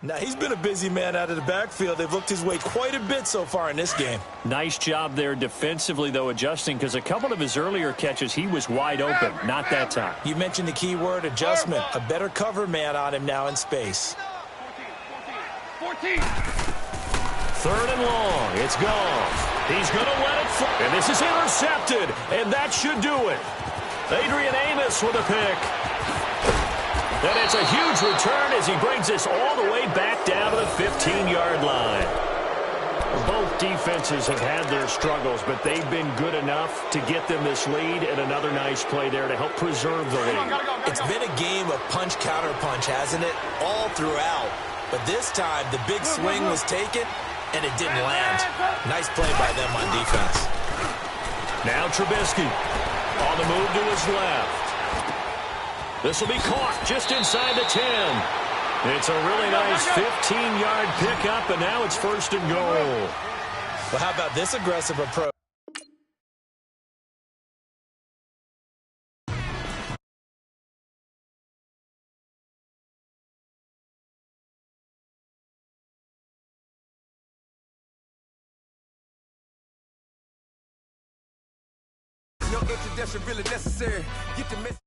Now, he's been a busy man out of the backfield. They've looked his way quite a bit so far in this game. Nice job there defensively, though, adjusting, because a couple of his earlier catches, he was wide open. Not that time. You mentioned the key word, adjustment. A better cover man on him now in space. 14. Third and long. It's gone. He's going to let it fly. And this is intercepted, and that should do it. Adrian Amos with a pick. And it's a huge return as he brings us all the way back down to the 15-yard line. Both defenses have had their struggles, but they've been good enough to get them this lead, and another nice play there to help preserve the lead. It's been a game of punch-counter-punch, hasn't it? All throughout. But this time, the big swing was taken, and it didn't land. Nice play by them on defense. Now Trubisky on the move to his left. This will be caught just inside the 10. It's a really nice 15-yard pickup, and now it's first and goal. Well, how about this aggressive approach? No introduction really necessary. Get the message.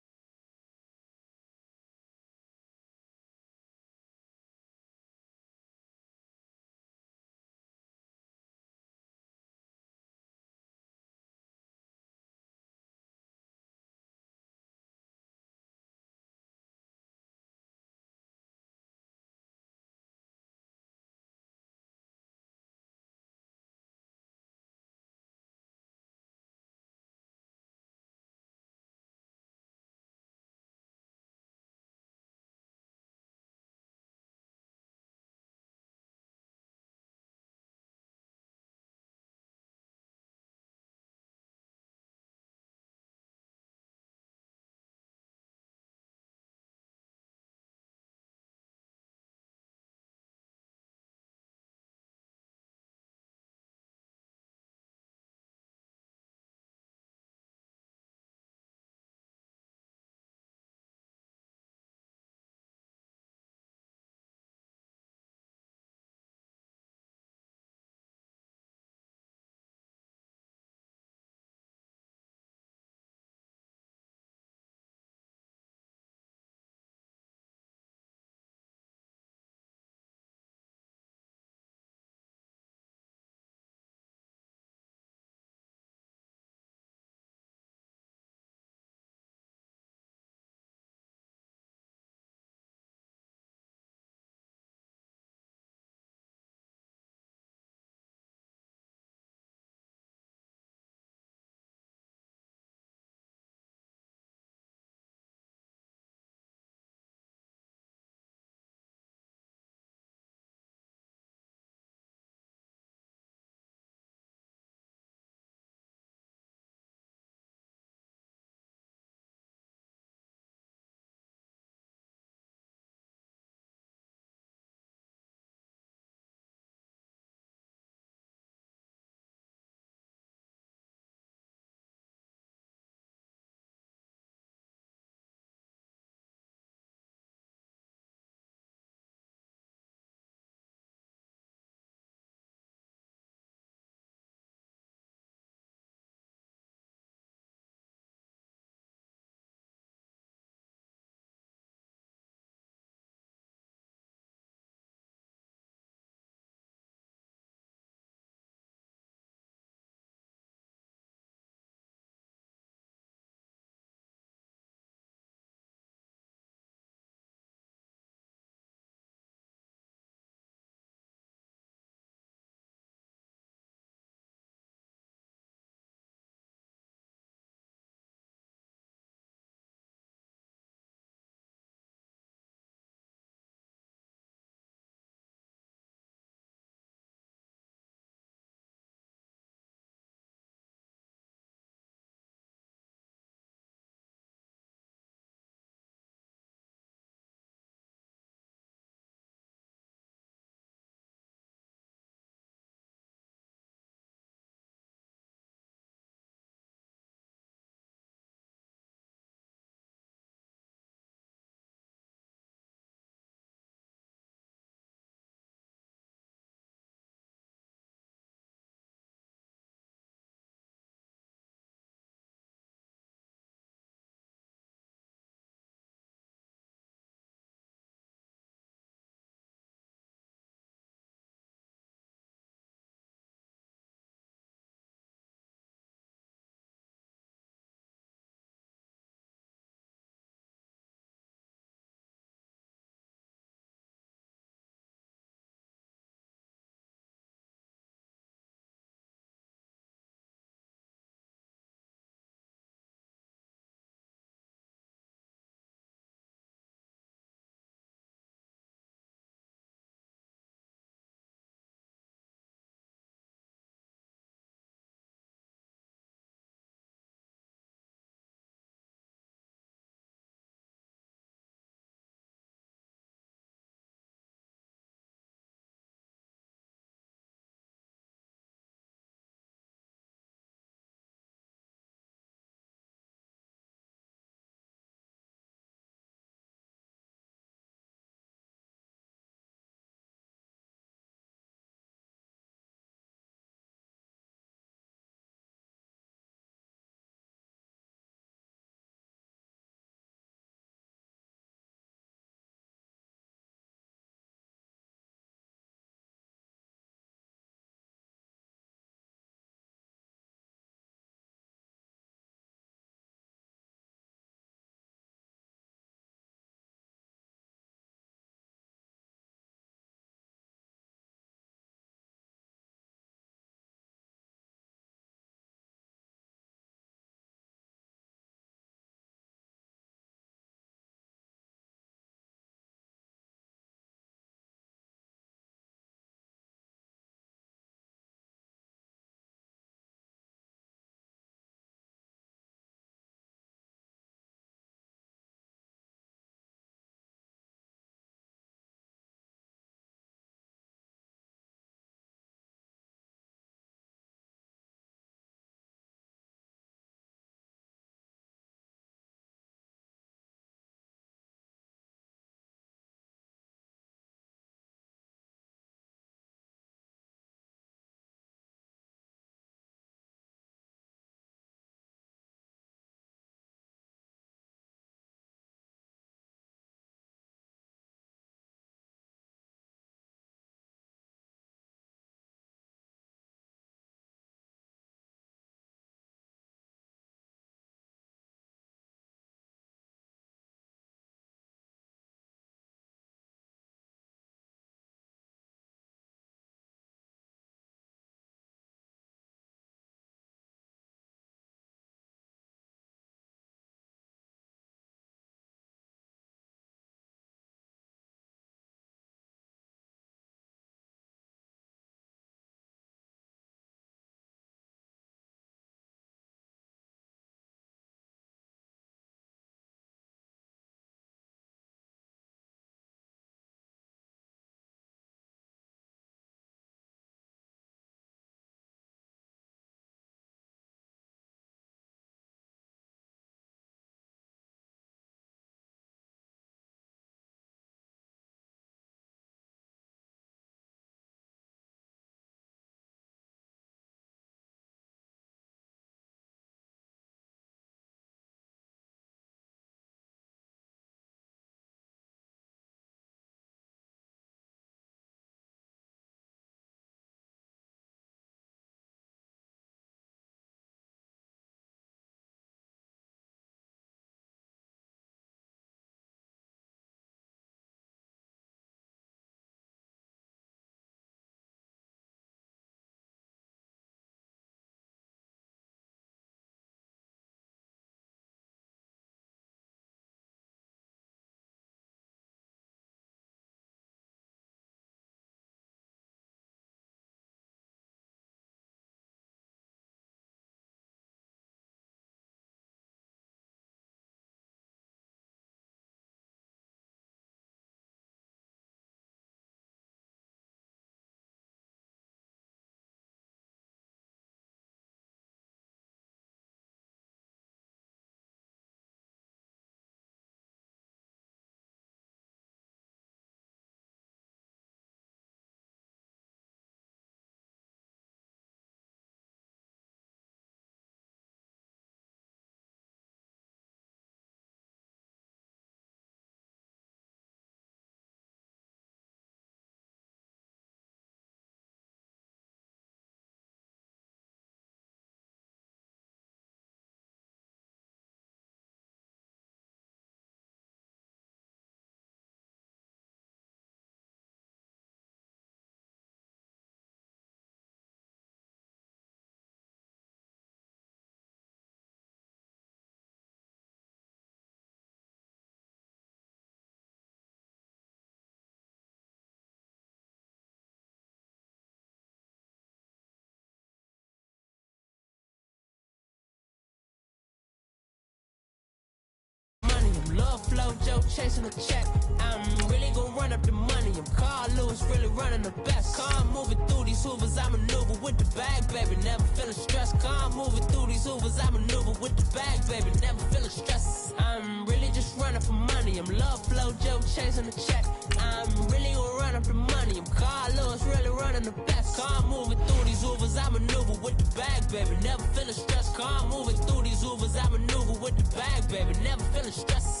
Love flow, Joe chasing the check. I'm really gonna run up the money. I'm Carl Lewis, really running the best. Car moving through these hoovers, I maneuver with the bag, baby. Never feeling stressed. Car moving through these hoovers, I maneuver with the bag, baby. Never feeling stressed. I'm really just running for money. I'm love flow, Joe chasing the check. I'm really gonna run up the money. I'm Carl Lewis, really running the best. Car moving through these hoovers, I maneuver with the bag, baby. Never feeling stressed. Car moving through these hoovers, I maneuver with the bag, baby. Never feeling stressed.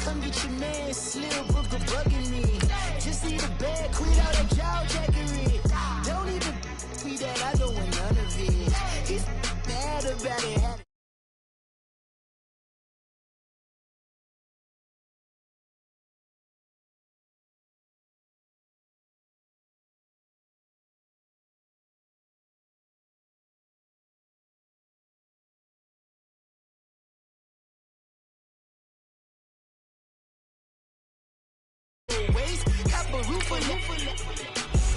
Come get your man, Slim Booker bugging me. Just need a bag, quit all that jaw jackery. Don't even be that, I don't want none of it. He's mad about it.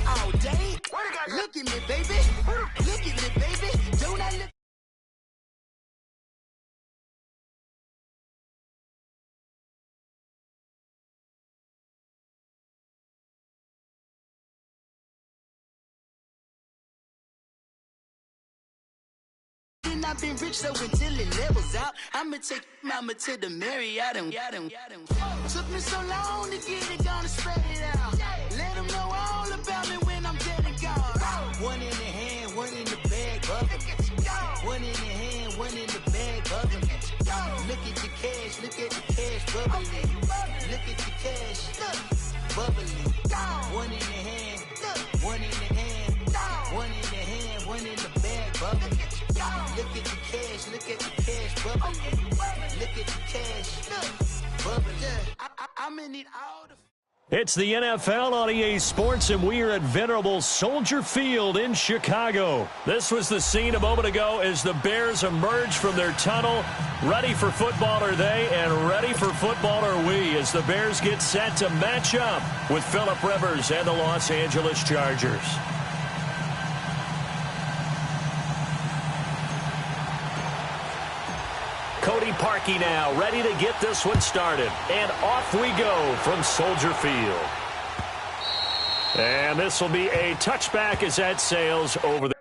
All day. Look at me, baby. Look at me, baby. Don't I look? I've been rich, so until it levels out, I'ma take mama to the Marriott and took me so long to get it, gonna spread it out. Let them know all about me when I'm dead and gone. One in the hand, one in the bag, bubbling. One in the hand, one in the bag, bubbling. Look at the cash, look at the cash bubbling. Look at the cash, bubbling. One in the hand, one in the hand, one in the hand, one in the bag, bubbling. Look at the cash, look at the cash bubbling. Look at the cash, bubbling. I'm in it all the... It's the NFL on EA Sports, and we are at venerable Soldier Field in Chicago. This was the scene a moment ago as the Bears emerged from their tunnel. Ready for football are they, and ready for football are we, as the Bears get set to match up with Phillip Rivers and the Los Angeles Chargers. Cody Parkey now, ready to get this one started. And off we go from Soldier Field. And this will be a touchback as that sails over the...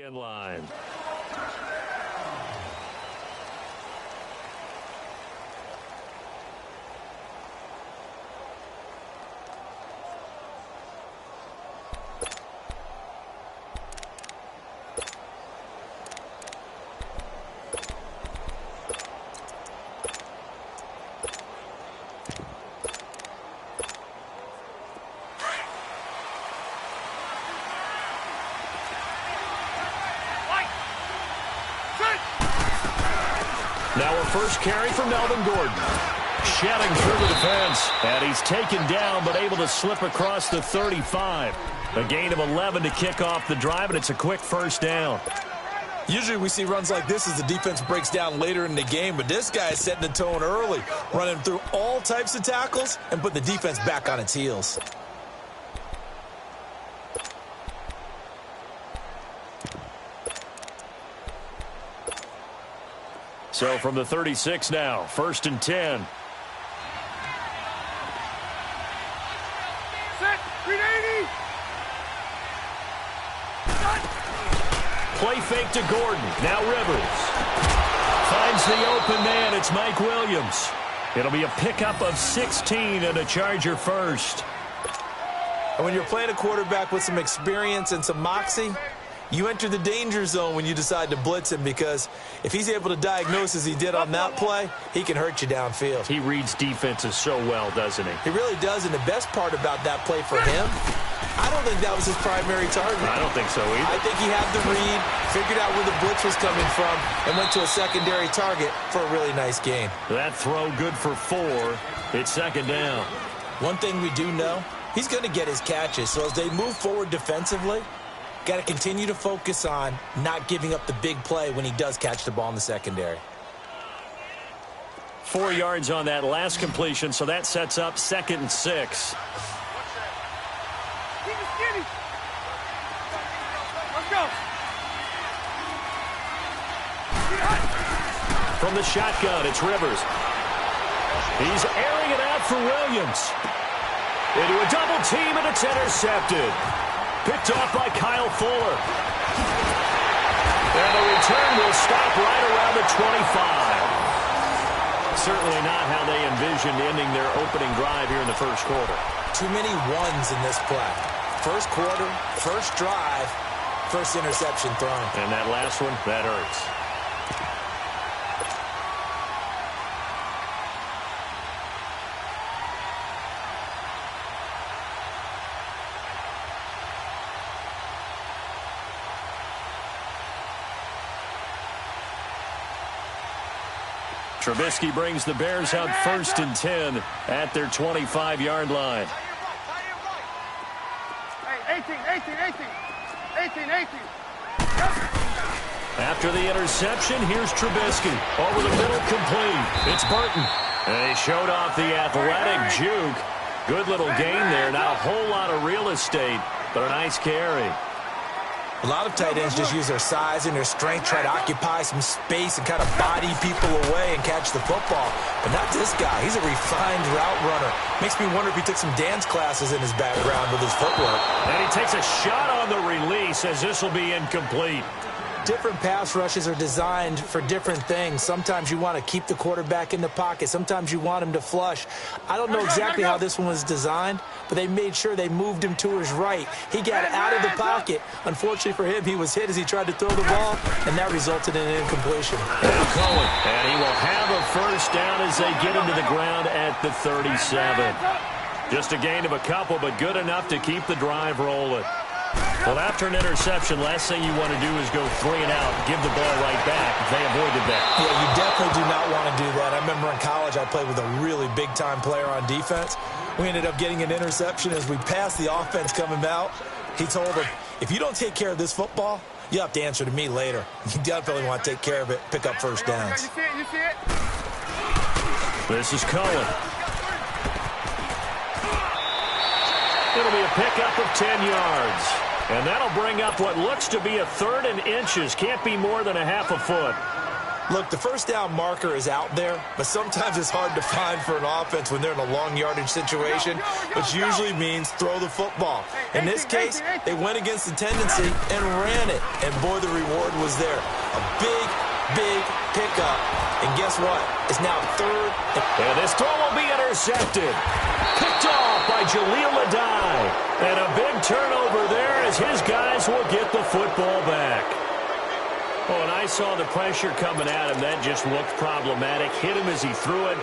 in line. Now a first carry for Melvin Gordon. Shedding through the defense. And he's taken down, but able to slip across the 35. A gain of 11 to kick off the drive, and it's a quick first down. Usually we see runs like this as the defense breaks down later in the game, but this guy is setting the tone early, running through all types of tackles and put the defense back on its heels. So from the 36 now, 1st and 10. Set, 380. Play fake to Gordon. Now Rivers. Finds the open man. It's Mike Williams. It'll be a pickup of 16 and a Charger first. And when you're playing a quarterback with some experience and some moxie, you enter the danger zone when you decide to blitz him, because if he's able to diagnose as he did on that play, he can hurt you downfield. He reads defenses so well, doesn't he? He really does, and the best part about that play for him, I don't think that was his primary target. I don't think so either. I think he had the read, figured out where the blitz was coming from, and went to a secondary target for a really nice gain. That throw good for 4. It's 2nd down. One thing we do know, he's going to get his catches, so as they move forward defensively, got to continue to focus on not giving up the big play when he does catch the ball in the secondary. 4 yards on that last completion, so that sets up 2nd and 6. Let's go. From the shotgun, it's Rivers. He's airing it out for Williams. Into a double team, and it's intercepted. Picked off by Kyle Fuller. And the return will stop right around the 25. Certainly not how they envisioned ending their opening drive here in the first quarter. Too many ones in this play. First quarter, first drive, first interception thrown. And that last one, that hurts. Trubisky brings the Bears out 1st and 10 at their 25-yard line. Hey, 18. After the interception, here's Trubisky. Over the middle, complete. It's Burton. And he showed off the athletic juke. Good little gain there. Not a whole lot of real estate, but a nice carry. A lot of tight ends just use their size and their strength, try to occupy some space and kind of body people away and catch the football. But not this guy. He's a refined route runner. Makes me wonder if he took some dance classes in his background with his footwork. And he takes a shot on the release as this will be incomplete. Different pass rushes are designed for different things. Sometimes you want to keep the quarterback in the pocket. Sometimes you want him to flush. I don't know exactly how this one was designed, but they made sure they moved him to his right. He got out of the pocket. Unfortunately for him, he was hit as he tried to throw the ball, and that resulted in an incompletion. Now Cohen, and he will have a first down as they get him to the ground at the 37. Just a gain of a couple, but good enough to keep the drive rolling. Well, after an interception, last thing you want to do is go 3 and out, give the ball right back. They avoided that. Yeah, you definitely do not want to do that. I remember in college I played with a really big-time player on defense. We ended up getting an interception as we passed the offense coming out. He told him, if you don't take care of this football, you have to answer to me later. You definitely want to take care of it, pick up first downs. You see it? This is Cohen. It'll be a pickup of 10 yards. And that'll bring up what looks to be a 3rd and inches. Can't be more than a half a foot. Look, the first down marker is out there, but sometimes it's hard to find for an offense when they're in a long yardage situation, which usually means throw the football. In this case, they went against the tendency and ran it. And boy, the reward was there. A big, big pickup. And guess what? It's now 3rd. And this throw will be intercepted. Picked off by Jaleel Adai. And a big turnover there as his guys will get the football back. Oh, and I saw the pressure coming at him. That just looked problematic. Hit him as he threw it,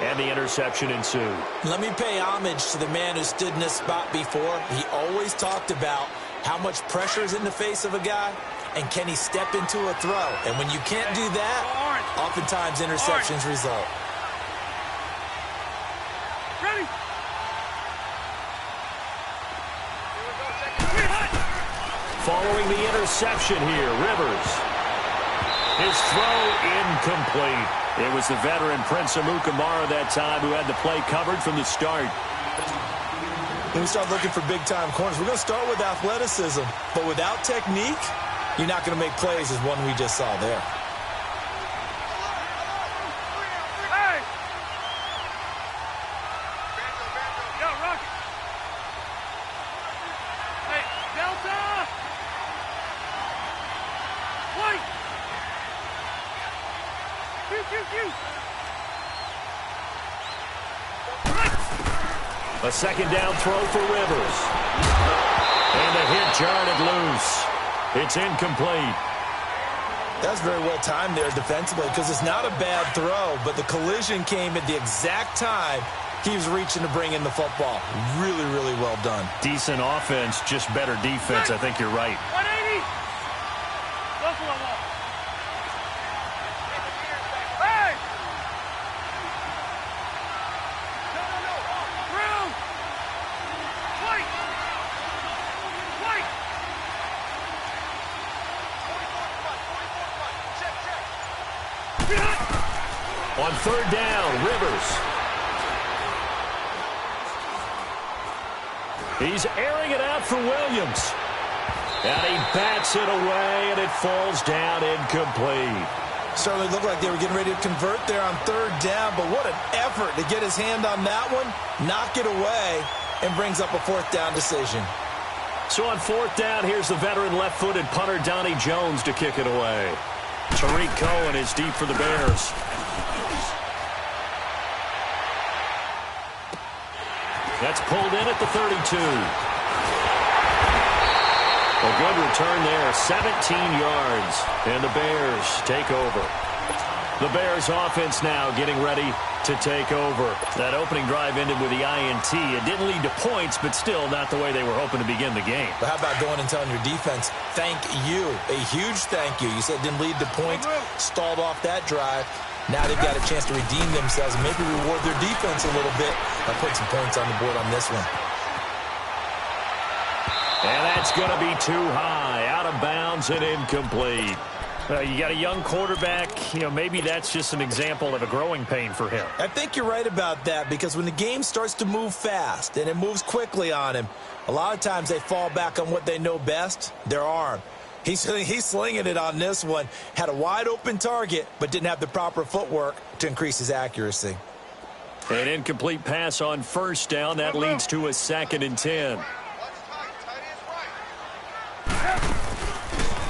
and the interception ensued. Let me pay homage to the man who stood in this spot before. He always talked about how much pressure is in the face of a guy, and can he step into a throw. And when you can't do that, oftentimes interceptions result. Ready? Following the interception here, Rivers. His throw incomplete. It was the veteran Prince Amukamara that time who had the play covered from the start. When we start looking for big-time corners, we're going to start with athleticism. But without technique, you're not going to make plays as one we just saw there. Hey! Yo, Rocket! Hey, Delta! White! Q. A second down throw for Rivers. And the hit jarred it loose. It's incomplete. That's very well timed there defensively because it's not a bad throw, but the collision came at the exact time he was reaching to bring in the football. Really, really well done. Decent offense, just better defense. I think you're right. 180! Buffalo wall. Hey! No. Through! White! On third down, Rivers. He's airing it out for Williams. And he bats it away, and it falls down incomplete. Certainly looked like they were getting ready to convert there on third down, but what an effort to get his hand on that one, knock it away, and brings up a fourth down decision. So on fourth down, here's the veteran left-footed punter Donnie Jones to kick it away. Tariq Cohen is deep for the Bears. That's pulled in at the 32. A good return there, 17 yards, and the Bears take over. The Bears offense now getting ready to take over. That opening drive ended with the INT. It didn't lead to points, but still not the way they were hoping to begin the game. But how about going and telling your defense, thank you, a huge thank you. You said it didn't lead to points, stalled off that drive. Now they've got a chance to redeem themselves and maybe reward their defense a little bit by putting some points on the board on this one. And that's going to be too high, out of bounds and incomplete. You got a young quarterback, maybe that's just an example of a growing pain for him. I think you're right about that because when the game starts to move fast and it moves quickly on him, a lot of times they fall back on what they know best, their arm. He's slinging it on this one. Had a wide open target, but didn't have the proper footwork to increase his accuracy. An incomplete pass on first down. That leads to a 2nd and 10.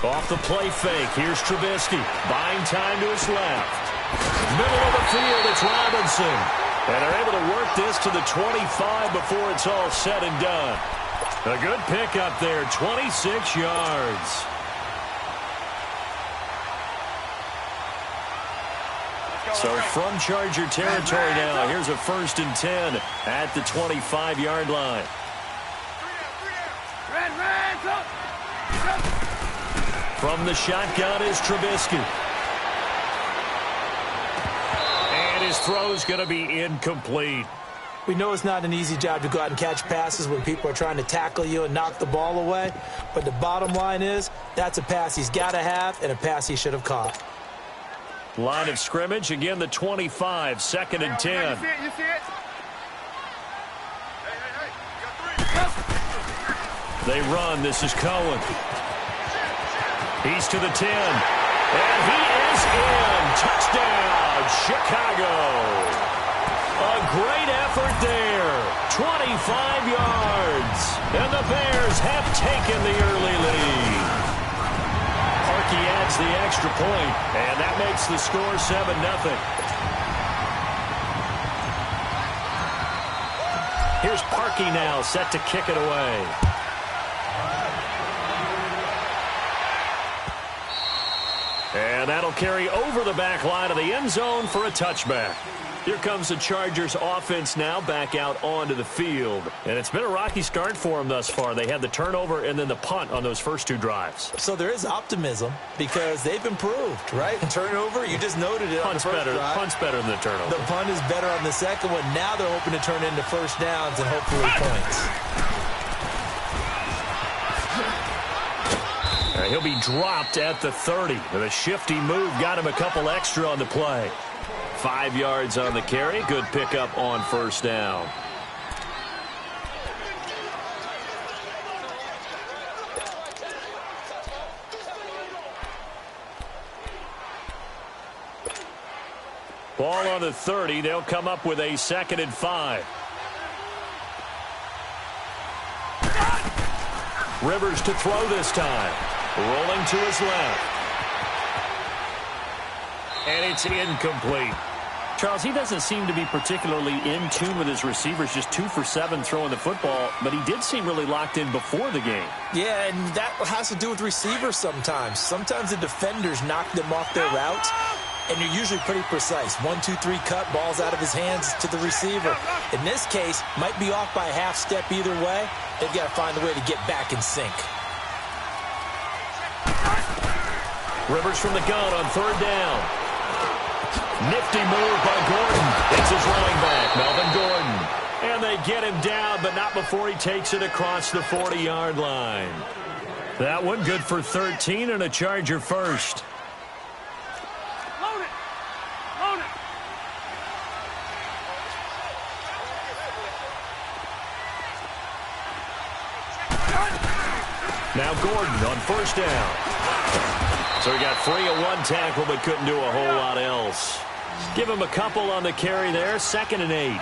Off the play fake. Here's Trubisky. Buying time to his left. Middle of the field, it's Robinson. And they're able to work this to the 25 before it's all said and done. A good pickup there, 26 yards. So from Charger territory now, here's a 1st and 10 at the 25-yard line. From the shotgun is Trubisky. And his throw's going to be incomplete. We know it's not an easy job to go out and catch passes when people are trying to tackle you and knock the ball away. But the bottom line is that's a pass he's got to have and a pass he should have caught. Line of scrimmage, again the 25, 2nd and 10. You see it? They run. This is Cohen. He's to the 10. And he is in. Touchdown, Chicago. A great effort there. 25 yards. And the Bears have taken the early lead. Parkey adds the extra point, and that makes the score 7-0. Here's Parkey now, set to kick it away. And that'll carry over the back line of the end zone for a touchback. Here comes the Chargers offense now back out onto the field. And it's been a rocky start for them thus far. They had the turnover and then the punt on those first 2 drives. So there is optimism because they've improved, right? Turnover, you just noted it on the first drive. Punt's better than the turnover. The punt is better on the second one. Now they're hoping to turn into first downs and hopefully points. He'll be dropped at the 30. With a shifty move, got him a couple extra on the play. 5 yards on the carry. Good pickup on first down. Ball on the 30. They'll come up with a 2nd and 5. Rivers to throw this time. Rolling to his left. And it's incomplete. Charles, he doesn't seem to be particularly in tune with his receivers, just 2 for 7 throwing the football, but he did seem really locked in before the game. Yeah, and that has to do with receivers sometimes. Sometimes the defenders knock them off their routes, and you're usually pretty precise. 1, 2, 3 cut, balls out of his hands to the receiver. In this case, might be off by a half step either way. They've got to find a way to get back in sync. Rivers from the gun on 3rd down. Nifty move by Gordon. It's his running back, Melvin Gordon. And they get him down, but not before he takes it across the 40-yard line. That one good for 13 and a Charger first. Now Gordon on 1st down. So he got free of 1 tackle but couldn't do a whole lot else. Give him a couple on the carry there. 2nd and 8.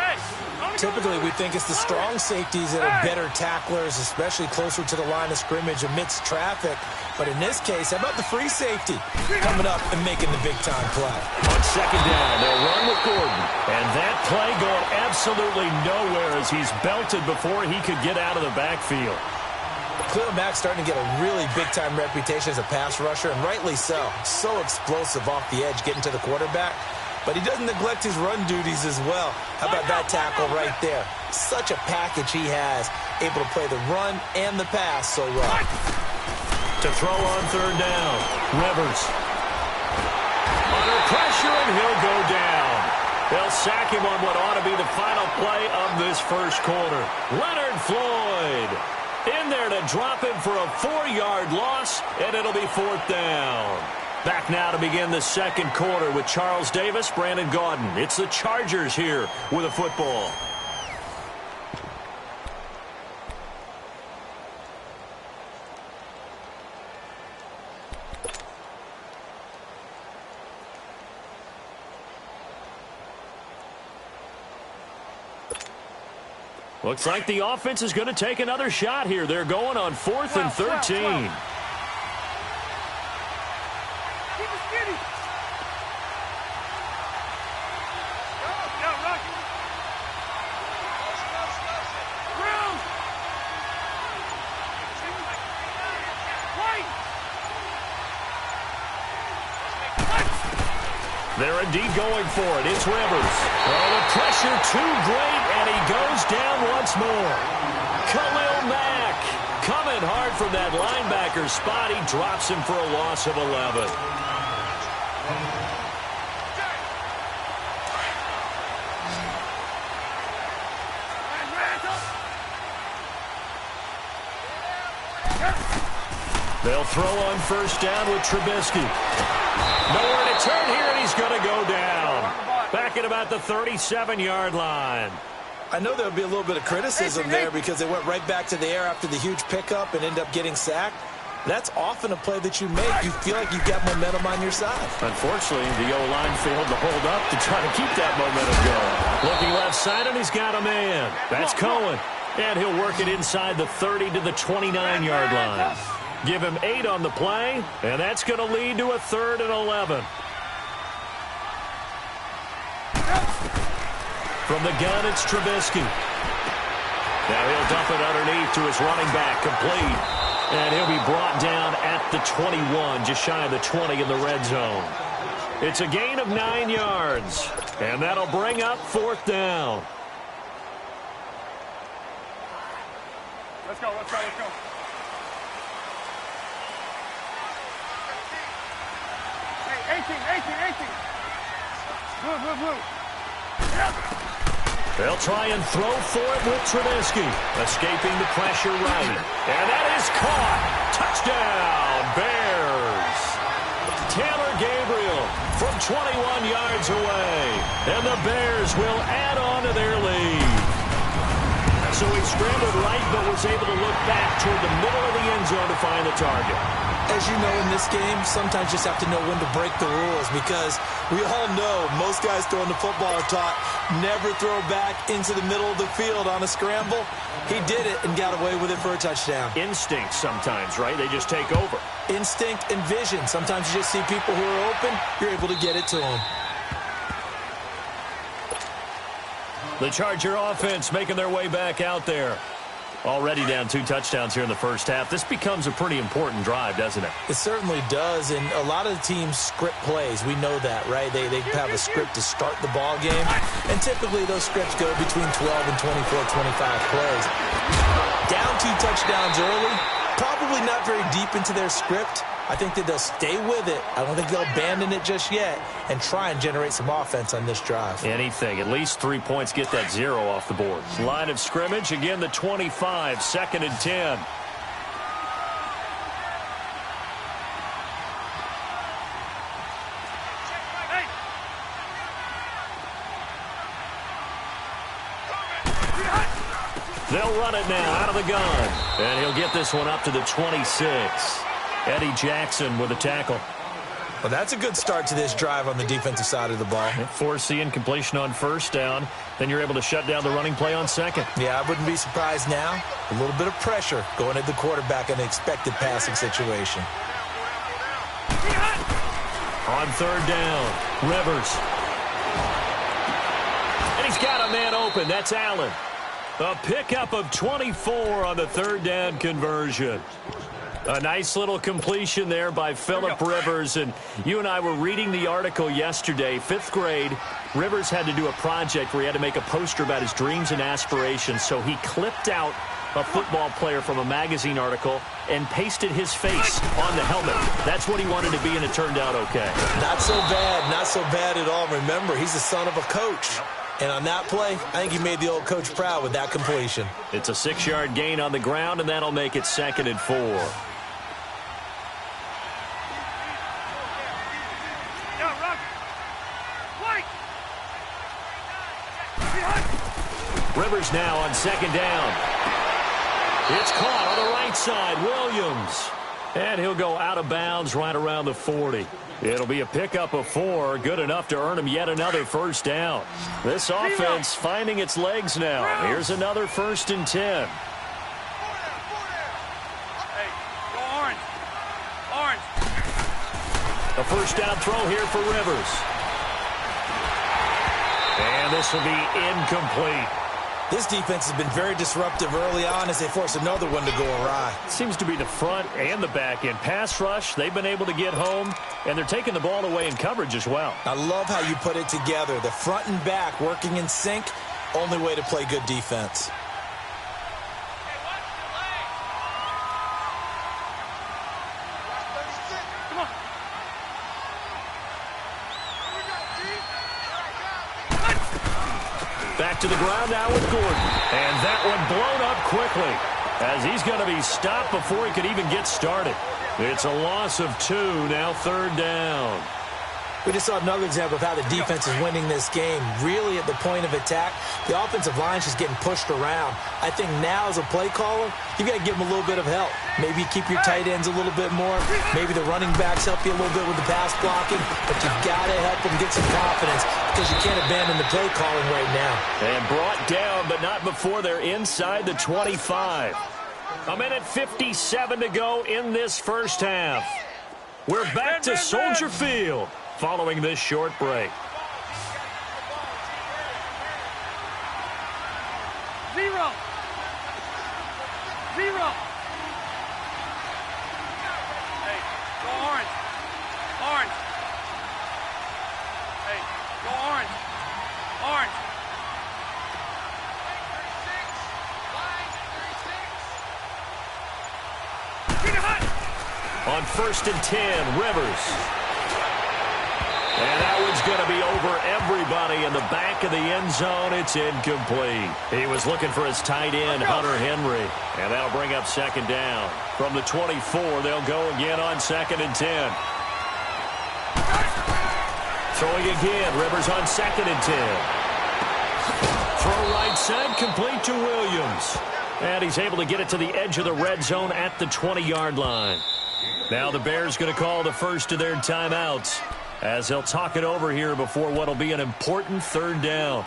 Typically, we think it's the strong safeties that are better tacklers, especially closer to the line of scrimmage amidst traffic. But in this case, how about the free safety coming up and making the big-time play? On 2nd down, they'll run with Gordon. And that play going absolutely nowhere as he's belted before he could get out of the backfield. Khalil Mack's starting to get a really big-time reputation as a pass rusher, and rightly so. So explosive off the edge getting to the quarterback. But he doesn't neglect his run duties as well. How about that tackle right there? Such a package he has, able to play the run and the pass so well. To throw on 3rd down, Rivers. Under pressure, and he'll go down. They'll sack him on what ought to be the final play of this first quarter. Leonard Floyd in there to drop him for a 4-yard loss, and it'll be 4th down. Back now to begin the 2nd quarter with Charles Davis, Brandon Gaudin. It's the Chargers here with a football. Looks like the offense is going to take another shot here. They're going on 4th and 13. They're indeed going for it. It's Rivers. Oh, the pressure too great, and he goes down once more. Khalil Mack coming hard from that linebacker spot. He drops him for a loss of 11. They'll throw on 1st down with Trubisky. Nowhere to turn here, and he's going to go down. Back at about the 37-yard line. I know there'll be a little bit of criticism there because they went right back to the air after the huge pickup and end up getting sacked. That's often a play that you make. You feel like you've got momentum on your side. Unfortunately, the O-line failed to hold up to try to keep that momentum going. Looking left side, and he's got a man. That's Cohen. And he'll work it inside the 30 to the 29-yard line. Give him 8 on the play, and that's going to lead to a 3rd and 11. From the gun, it's Trubisky. Now he'll dump it underneath to his running back, complete. And he'll be brought down at the 21, just shy of the 20 in the red zone. It's a gain of 9 yards, and that'll bring up 4th down. Let's go, let's go, let's go. Hey, 18. Blue. They'll try and throw for it with Trubisky. Escaping the pressure right. And that is caught. Touchdown, Bears. Taylor Gabriel from 21 yards away. And the Bears will add on to their lead. So he scrambled right, but was able to look back toward the middle of the end zone to find the target. As you know, in this game, sometimes you just have to know when to break the rules, because we all know most guys throwing the football are taught never throw back into the middle of the field on a scramble. He did it and got away with it for a touchdown. Instinct sometimes, right? They just take over. Instinct and vision. Sometimes you just see people who are open, you're able to get it to them. The Charger offense making their way back out there. Already down 2 touchdowns here in the first half. This becomes a pretty important drive, doesn't it? It certainly does, and a lot of the teams script plays. We know that, right? They have a script to start the ball game, and typically those scripts go between 12 and 24, 25 plays. Down 2 touchdowns early, probably not very deep into their script. I think that they'll stay with it. I don't think they'll abandon it just yet and try and generate some offense on this drive. Anything. At least 3 points, get that 0 off the board. Line of scrimmage, again the 25, 2nd and 10. They'll run it now out of the gun. And he'll get this one up to the 26. Eddie Jackson with a tackle. Well, that's a good start to this drive on the defensive side of the ball. Force the incompletion on first down. Then you're able to shut down the running play on second. Yeah, I wouldn't be surprised now. A little bit of pressure going at the quarterback in an expected passing situation. On 3rd down, Rivers. And he's got a man open. That's Allen. A pickup of 24 on the 3rd down conversion. A nice little completion there by Phillip Rivers. And you and I were reading the article yesterday, 5th grade. Rivers had to do a project where he had to make a poster about his dreams and aspirations. So he clipped out a football player from a magazine article and pasted his face on the helmet. That's what he wanted to be, and it turned out okay. Not so bad at all. Remember, he's the son of a coach. And on that play, I think he made the old coach proud with that completion. It's a 6-yard gain on the ground, and that'll make it 2nd and 4. Rivers now on 2nd down. It's caught on the right side. Williams. And he'll go out of bounds right around the 40. It'll be a pickup of 4. Good enough to earn him yet another first down. This offense finding its legs now. Here's another 1st and 10. Hey, go orange. Orange. A first down throw here for Rivers. And this will be incomplete. This defense has been very disruptive early on as they force another one to go awry. Seems to be the front and the back end. Pass rush, they've been able to get home, and they're taking the ball away in coverage as well. I love how you put it together. The front and back working in sync, only way to play good defense. Back to the ground now with Gordon. And that one blown up quickly as he's going to be stopped before he could even get started. It's a loss of 2, now 3rd down. We just saw another example of how the defense is winning this game. Really at the point of attack, the offensive line's just getting pushed around. I think now as a play caller, you got to give them a little bit of help. Maybe keep your tight ends a little bit more. Maybe the running backs help you a little bit with the pass blocking. But you've got to help them get some confidence because you can't abandon the play calling right now. And brought down, but not before they're inside the 25. A minute 57 to go in this first half. We're back to Soldier Field following this short break. 0. 0. Hey, go orange. Orange. Hey, go orange. Orange. On 1st and 10, Rivers. And that one's going to be over everybody, and in the back of the end zone. It's incomplete. He was looking for his tight end, Hunter Henry. And that'll bring up second down. From the 24, they'll go again on 2nd and 10. Throwing again, Rivers on 2nd and 10. Throw right side, complete to Williams. And he's able to get it to the edge of the red zone at the 20-yard line. Now the Bears going to call the first of their timeouts as they'll talk it over here before what will be an important 3rd down.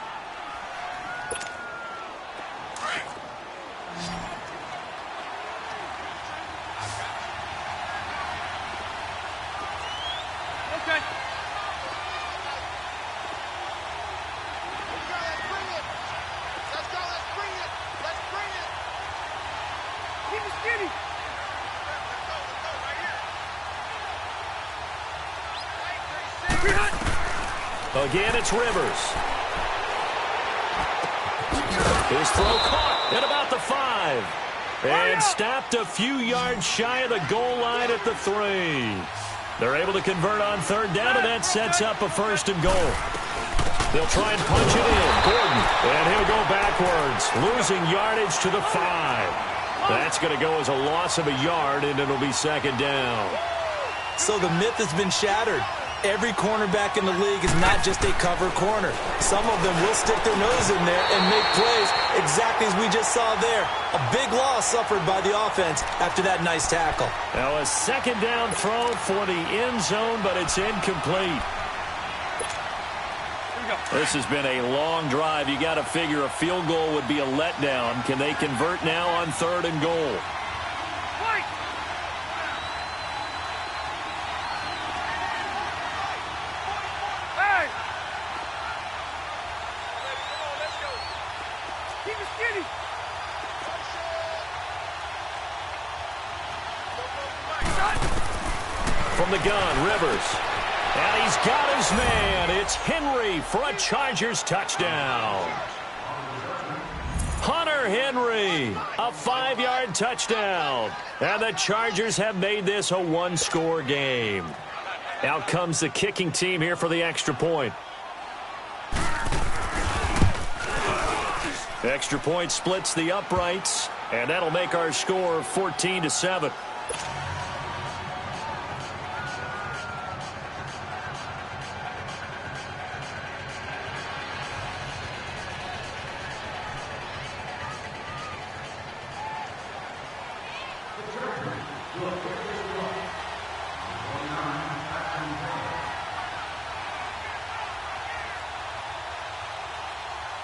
Again, it's Rivers. His throw caught at about the 5. And stopped a few yards shy of the goal line at the 3. They're able to convert on 3rd down, and that sets up a 1st and goal. They'll try and punch it in. Gordon, and he'll go backwards, losing yardage to the 5. That's going to go as a loss of a yard, and it'll be 2nd down. So the myth has been shattered. Every cornerback in the league is not just a cover corner. Some of them will stick their nose in there and make plays exactly as we just saw there. A big loss suffered by the offense after that nice tackle. Now a 2nd down throw for the end zone, but it's incomplete. This has been a long drive. You got to figure a field goal would be a letdown. Can they convert now on 3rd and goal? From the gun, Rivers. And he's got his man. It's Henry for a Chargers touchdown. Hunter Henry, a 5-yard touchdown. And the Chargers have made this a 1-score game. Out comes the kicking team here for the extra point. Extra point splits the uprights, and that'll make our score 14-7.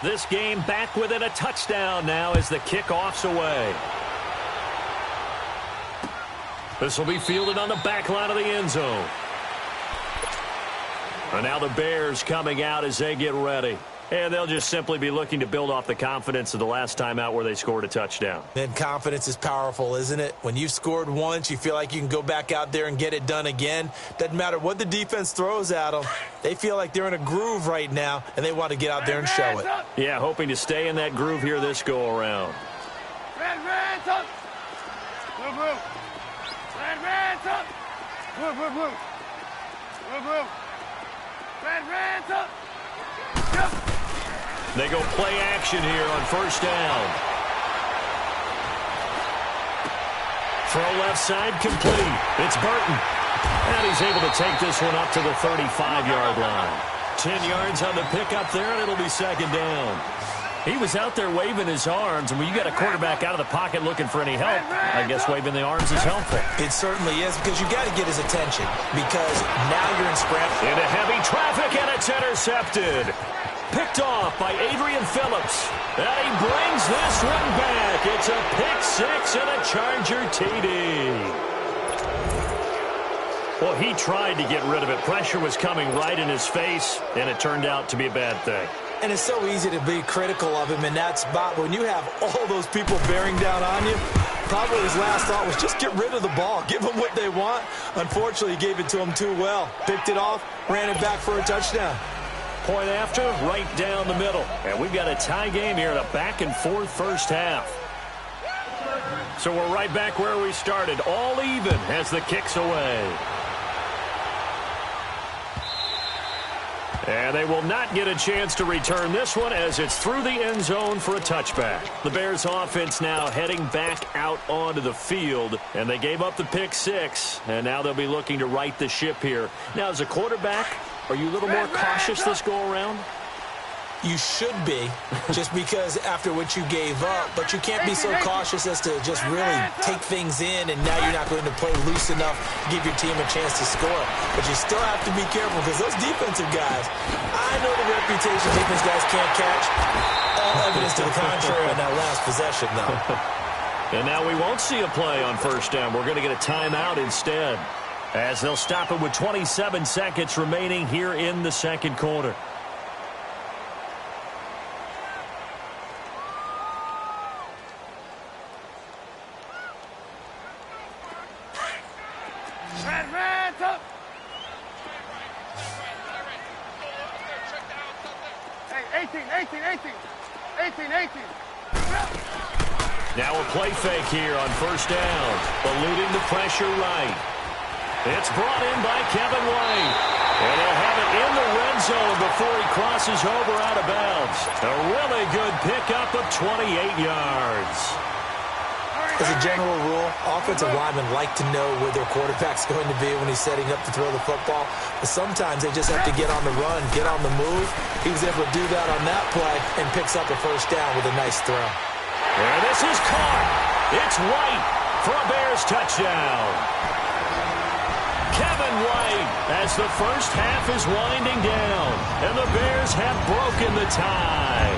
This game back within a touchdown now as the kickoff's away. This will be fielded on the back line of the end zone. And now the Bears coming out as they get ready. And they'll just simply be looking to build off the confidence of the last time out where they scored a touchdown. And confidence is powerful, isn't it? When you've scored once, you feel like you can go back out there and get it done again. Doesn't matter what the defense throws at them. They feel like they're in a groove right now, and they want to get out there and show it. Yeah, hoping to stay in that groove here this go-around. Red, up. Blue, blue. Red, up. Blue, blue, blue. Blue, blue. Red, up. Yep. They go play action here on 1st down. Throw left side complete. It's Burton. And he's able to take this one up to the 35-yard line. 10 yards on the pickup there, and it'll be 2nd down. He was out there waving his arms, and when you got a quarterback out of the pocket looking for any help, I guess waving the arms is helpful. It certainly is, because you got to get his attention, because now you're in scramble. Into heavy traffic, and it's intercepted. Picked off by Adrian Phillips. And he brings this one back. It's a pick 6 and a Charger TD. Well, he tried to get rid of it. Pressure was coming right in his face, and it turned out to be a bad thing. And it's so easy to be critical of him in that spot. But when you have all those people bearing down on you, probably his last thought was just get rid of the ball. Give them what they want. Unfortunately, he gave it to them too well. Picked it off, ran it back for a touchdown. Point after, right down the middle. And we've got a tie game here in a back-and-forth first half. So we're right back where we started, all even as the kick's away. And they will not get a chance to return this one as it's through the end zone for a touchback. The Bears offense now heading back out onto the field, and they gave up the pick six, and now they'll be looking to right the ship here. Now, as a quarterback, are you a little more cautious this go-around? You should be, just because after what you gave up, but you can't be so cautious as to just really take things in, and now you're not going to play loose enough to give your team a chance to score. But you still have to be careful because those defensive guys, I know the reputation defense guys can't catch. All evidence to the contrary on that last possession, though. And now we won't see a play on first down. We're going to get a timeout instead, as they'll stop it with 27 seconds remaining here in the second quarter. Now a play fake here on first down. Eluding the pressure right. It's brought in by Kevin White. And they'll have it in the red zone before he crosses over out of bounds. A really good pickup of 28 yards. As a general rule, offensive linemen like to know where their quarterback's going to be when he's setting up to throw the football. But sometimes they just have to get on the run, get on the move. He was able to do that on that play and picks up a first down with a nice throw. And this is caught. It's White for a Bears touchdown. Kevin White as the first half is winding down. And the Bears have broken the tie.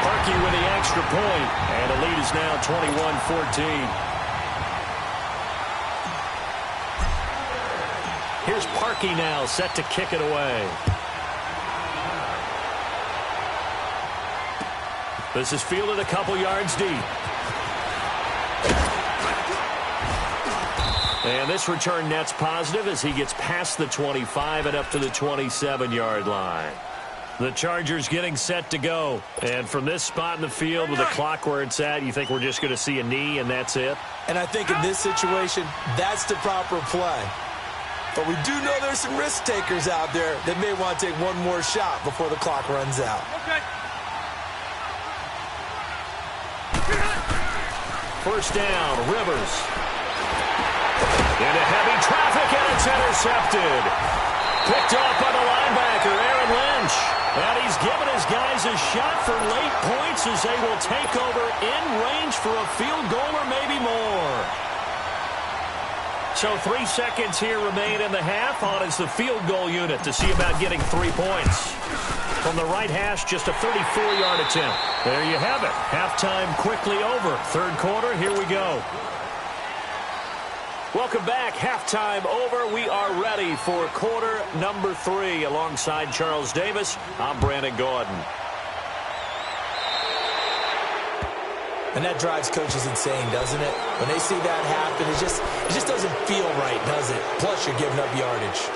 Parkey with the extra point. And the lead is now 21-14. Here's Parkey now set to kick it away. This is fielded a couple yards deep. And this return net's positive as he gets past the 25 and up to the 27-yard line. The Chargers getting set to go. And from this spot in the field with the clock where it's at, you think we're just going to see a knee and that's it? And I think in this situation, that's the proper play. But we do know there's some risk takers out there that may want to take one more shot before the clock runs out. Okay. First down, Rivers. Into heavy traffic, and it's intercepted. Picked off by the linebacker, Aaron Lynch. And he's given his guys a shot for late points as they will take over in range for a field goal or maybe more. So 3 seconds here remain in the half. On is the field goal unit to see about getting 3 points. From the right hash, just a 34-yard attempt. There you have it. Halftime quickly over. Third quarter, here we go. Welcome back. Halftime over. We are ready for quarter number 3. Alongside Charles Davis, I'm Brandon Gordon. And that drives coaches insane, doesn't it? When they see that happen, it just doesn't feel right, does it? Plus, you're giving up yardage.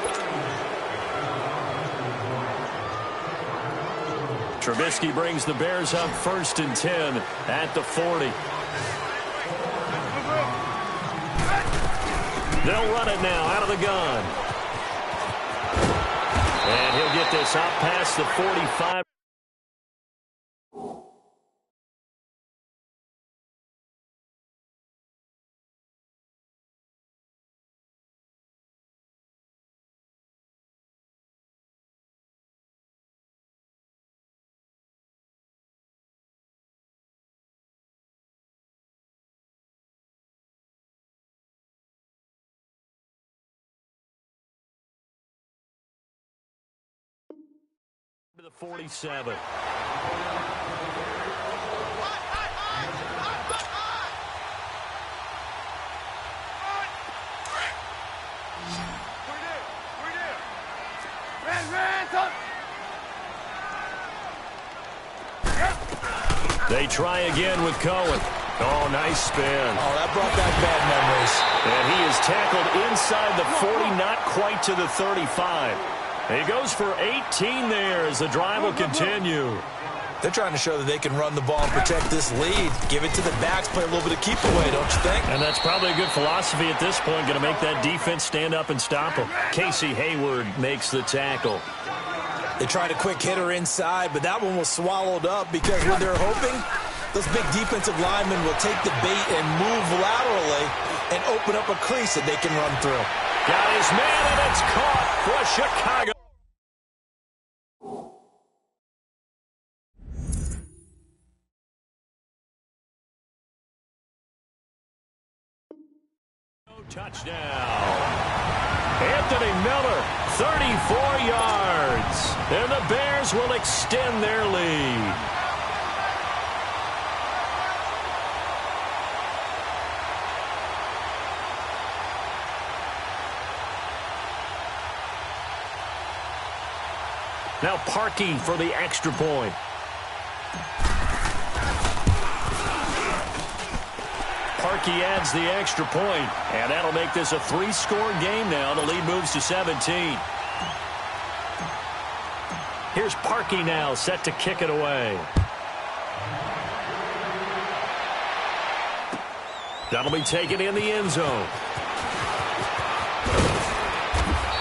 Trubisky brings the Bears up 1st and 10 at the 40. They'll run it now out of the gun. And he'll get this out past the 45. To the 47. They try again with Cohen. Oh, nice spin. Oh, that brought back bad memories. And he is tackled inside the 40, not quite to the 35. He goes for 18 there as the drive will continue. They're trying to show that they can run the ball and protect this lead. Give it to the backs, play a little bit of keep away, don't you think? And that's probably a good philosophy at this point, going to make that defense stand up and stop them. Casey Hayward makes the tackle. They tried a quick hitter inside, but that one was swallowed up because when they're hoping, those big defensive linemen will take the bait and move laterally and open up a crease that they can run through. Got his man, and it's caught for Chicago. Touchdown. Anthony Miller, 34 yards. And the Bears will extend their lead. Now Parkey for the extra point. Parkey adds the extra point, and that'll make this a 3-score game now. The lead moves to 17. Here's Parkey now, set to kick it away. That'll be taken in the end zone.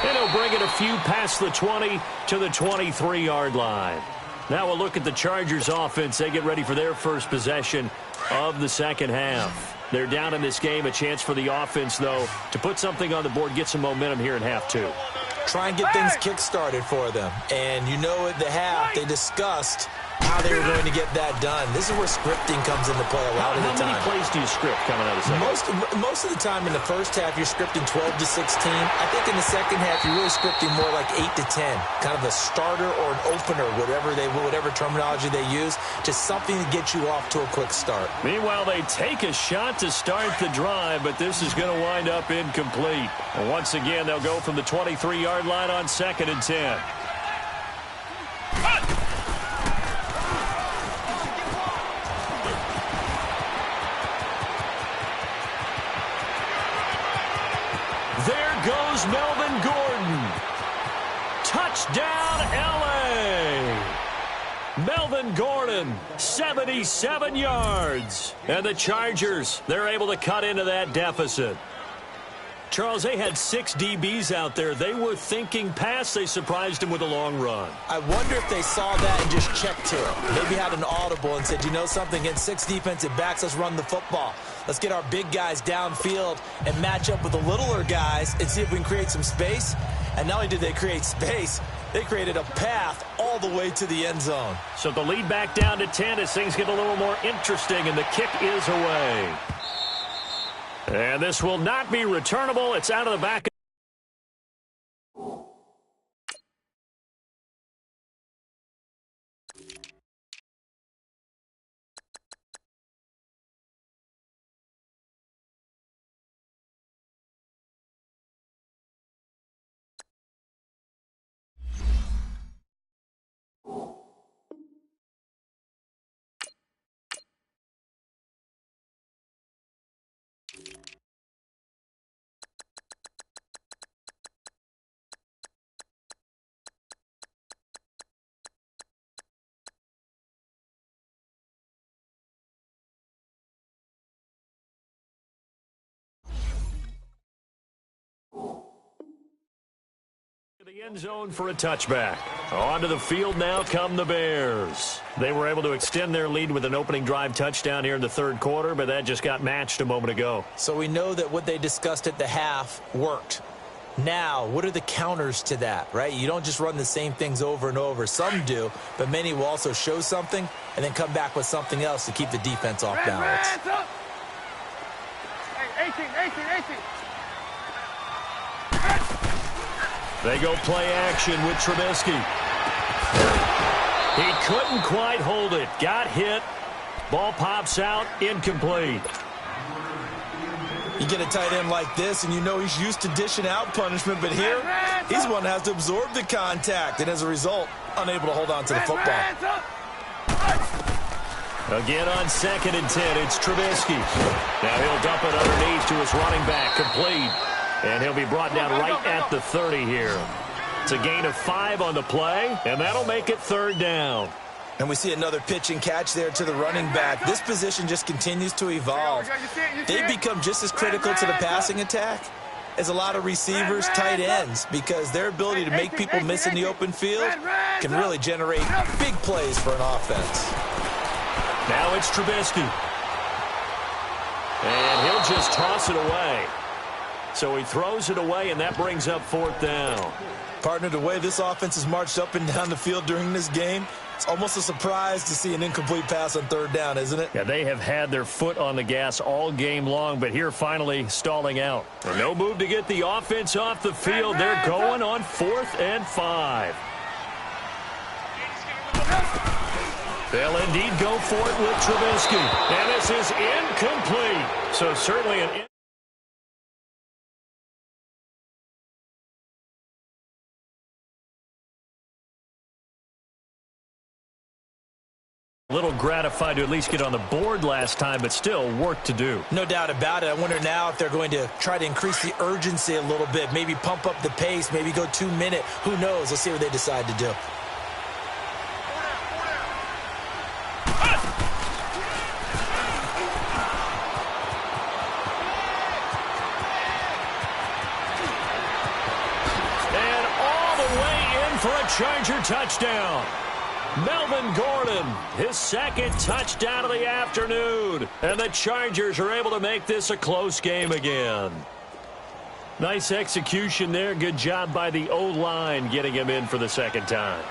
And he'll bring it a few past the 20 to the 23-yard line. Now we'll look at the Chargers offense. They get ready for their first possession of the second half. They're down in this game. A chance for the offense, though, to put something on the board, get some momentum here in half two. Try and get things kick-started for them. And you know at the half, they discussed how they were going to get that done. This is where scripting comes into play a lot of the time. How many plays do you script coming out of the second? Most of the time in the first half, you're scripting 12 to 16. I think in the second half, you're really scripting more like 8 to 10. Kind of a starter or an opener, whatever terminology they use, just something to get you off to a quick start. Meanwhile, they take a shot to start the drive, but this is going to wind up incomplete. And once again, they'll go from the 23-yard line on 2nd and 10. Goes Melvin Gordon. Touchdown, L.A. Melvin Gordon, 77 yards. And the Chargers, they're able to cut into that deficit. Charles, they had 6 DBs out there. They were thinking pass. They surprised him with a long run. I wonder if they saw that and just checked to it. Maybe had an audible and said, you know something, against 6 defensive backs, let's run the football. Let's get our big guys downfield and match up with the littler guys and see if we can create some space. And not only did they create space, they created a path all the way to the end zone. So the lead back down to 10 as things get a little more interesting, and the kick is away. And this will not be returnable. It's out of the back. The end zone for a touchback. Onto the field now come the Bears. They were able to extend their lead with an opening drive touchdown here in the third quarter, but that just got matched a moment ago. So we know that what they discussed at the half worked. Now, what are the counters to that, right? You don't just run the same things over and over. Some do, but many will also show something and then come back with something else to keep the defense off balance. Hey, 18. They go play action with Trubisky. He couldn't quite hold it. Got hit. Ball pops out. Incomplete. You get a tight end like this, and you know he's used to dishing out punishment, but here, he's one that has to absorb the contact, and as a result, unable to hold on to the football. Again on 2nd and 10, it's Trubisky. Now he'll dump it underneath to his running back, complete. And he'll be brought down right at the 30 here. It's a gain of 5 on the play, and that'll make it 3rd down. And we see another pitch and catch there to the running back. This position just continues to evolve. They've become just as critical to the passing attack as a lot of receivers, tight ends, because their ability to make people miss in the open field can really generate big plays for an offense. Now it's Trubisky. And he'll just toss it away. So he throws it away, and that brings up 4th down. Partner, the way this offense has marched up and down the field during this game, it's almost a surprise to see an incomplete pass on 3rd down, isn't it? Yeah, they have had their foot on the gas all game long, but here finally stalling out. And no move to get the offense off the field. They're going on 4th and 5. They'll indeed go for it with Trubisky. And this is incomplete. So certainly an little gratified to at least get on the board last time, but still work to do. No doubt about it. I wonder now if they're going to try to increase the urgency a little bit, maybe pump up the pace, maybe go 2-minute. Who knows? Let's see what they decide to do. And all the way in for a Charger touchdown. Melvin Gordon, his 2nd touchdown of the afternoon. And the Chargers are able to make this a close game again. Nice execution there. Good job by the O-line getting him in for the 2nd time.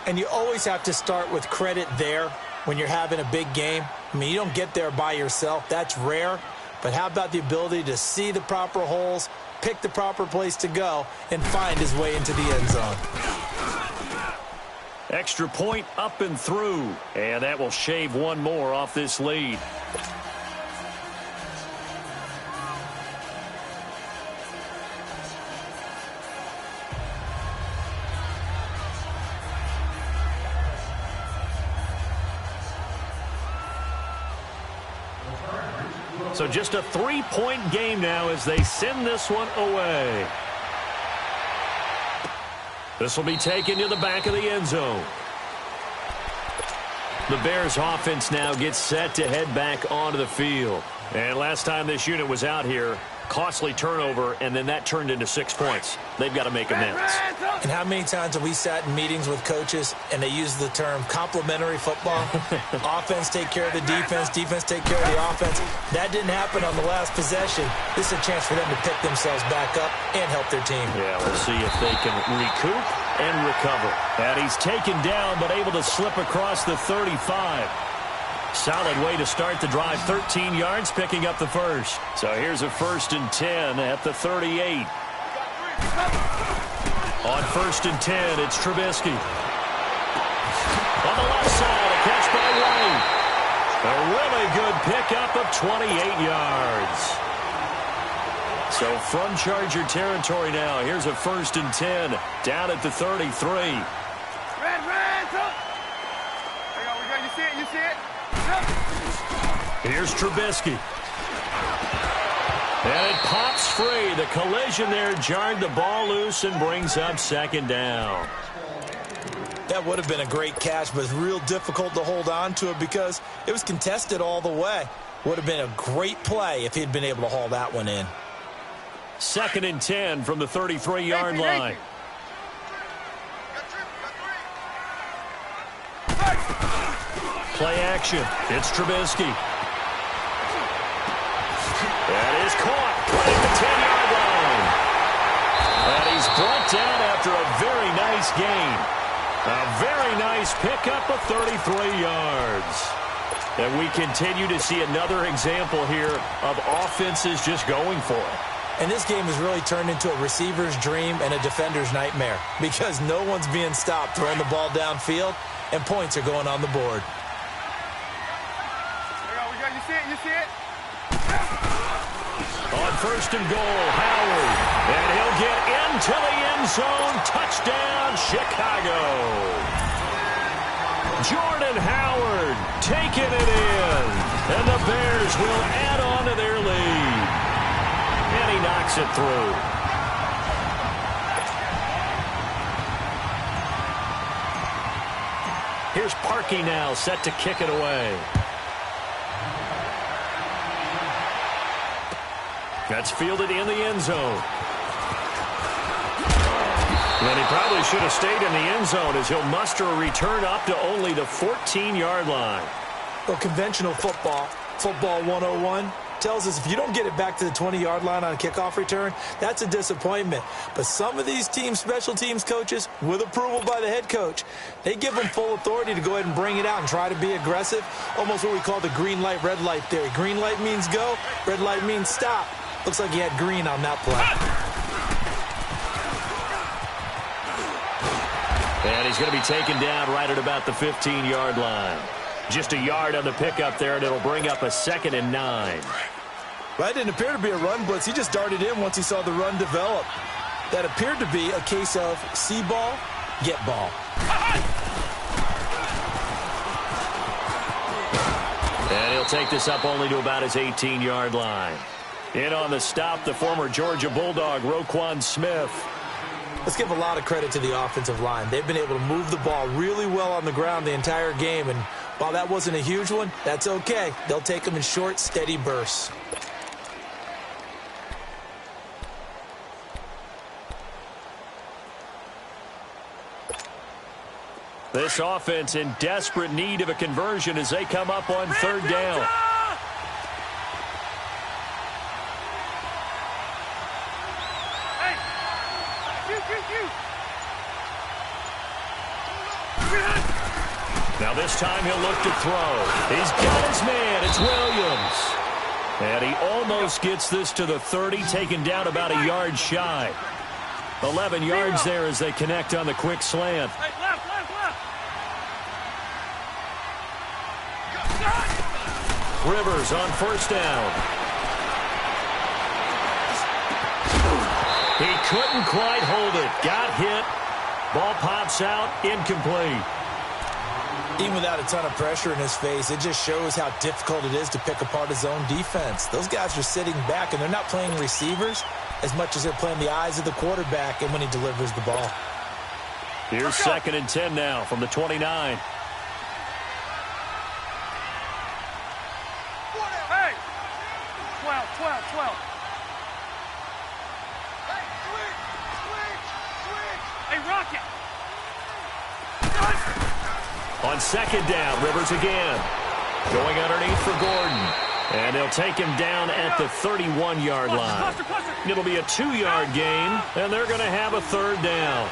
And you always have to start with credit there when you're having a big game. I mean, you don't get there by yourself. That's rare. But how about the ability to see the proper holes, pick the proper place to go, and find his way into the end zone? Extra point up and through. And that will shave one more off this lead. So just a 3-point game now as they send this one away. This will be taken to the back of the end zone. The Bears offense now gets set to head back onto the field. And last time this unit was out here, costly turnover, and then that turned into 6 points. They've got to make amends. And how many times have we sat in meetings with coaches and they use the term complementary football? Offense take care of the defense, defense take care of the offense. That didn't happen on the last possession. This is a chance for them to pick themselves back up and help their team. Yeah, we'll see if they can recoup and recover. And he's taken down but able to slip across the 35. Solid way to start the drive. 13 yards, picking up the first. So here's a 1st and 10 at the 38. On 1st and 10, it's Trubisky. On the left side, a catch by White. A really good pickup of 28 yards. So from Charger territory now, here's a 1st and 10 down at the 33. Red, up. We got, you see it, you see it? Here's Trubisky. And it pops free. The collision there jarred the ball loose and brings up 2nd down. That would have been a great catch, but it's real difficult to hold on to it because it was contested all the way. Would have been a great play if he'd been able to haul that one in. 2nd and 10 from the 33-yard line. Play action. It's Trubisky. That is caught. Playing the 10-yard line. And he's brought down after a very nice gain. A very nice pickup of 33 yards. And we continue to see another example here of offenses just going for it. And this game has really turned into a receiver's dream and a defender's nightmare because no one's being stopped throwing the ball downfield, and points are going on the board. You see it, you see it? On 1st and goal, Howard. And he'll get into the end zone. Touchdown, Chicago. Jordan Howard taking it in. And the Bears will add on to their lead. And he knocks it through. Here's Parkey now, set to kick it away. That's fielded in the end zone. And he probably should have stayed in the end zone as he'll muster a return up to only the 14-yard line. Well, conventional football 101, tells us if you don't get it back to the 20-yard line on a kickoff return, that's a disappointment. But some of these teams, special teams coaches, with approval by the head coach, they give them full authority to go ahead and bring it out and try to be aggressive, almost what we call the green light, red light theory. Green light means go, red light means stop. Looks like he had green on that play. And he's going to be taken down right at about the 15-yard line. Just a yard on the pickup there, and it'll bring up a 2nd and 9. Well, that didn't appear to be a run blitz. He just darted in once he saw the run develop. That appeared to be a case of see ball, get ball. And he'll take this up only to about his 18-yard line. In on the stop, the former Georgia Bulldog, Roquan Smith. Let's give a lot of credit to the offensive line. They've been able to move the ball really well on the ground the entire game, and while that wasn't a huge one, that's okay. They'll take them in short, steady bursts. This offense in desperate need of a conversion as they come up on 3rd down. Now this time he'll look to throw. He's got his man. It's Williams. And he almost gets this to the 30, taken down about a yard shy. 11 yards there as they connect on the quick slant. Rivers on 1st down. He couldn't quite hold it. Got hit. Ball pops out. Incomplete. Even without a ton of pressure in his face, it just shows how difficult it is to pick apart his own defense. Those guys are sitting back, and they're not playing receivers as much as they're playing the eyes of the quarterback and when he delivers the ball. Here's 2nd and 10 now from the 29. Hey! 12. Hey, switch! Hey, Rocket! On 2nd down, Rivers again. Going underneath for Gordon. And they'll take him down at the 31-yard line. It'll be a 2-yard gain, and they're going to have a 3rd down.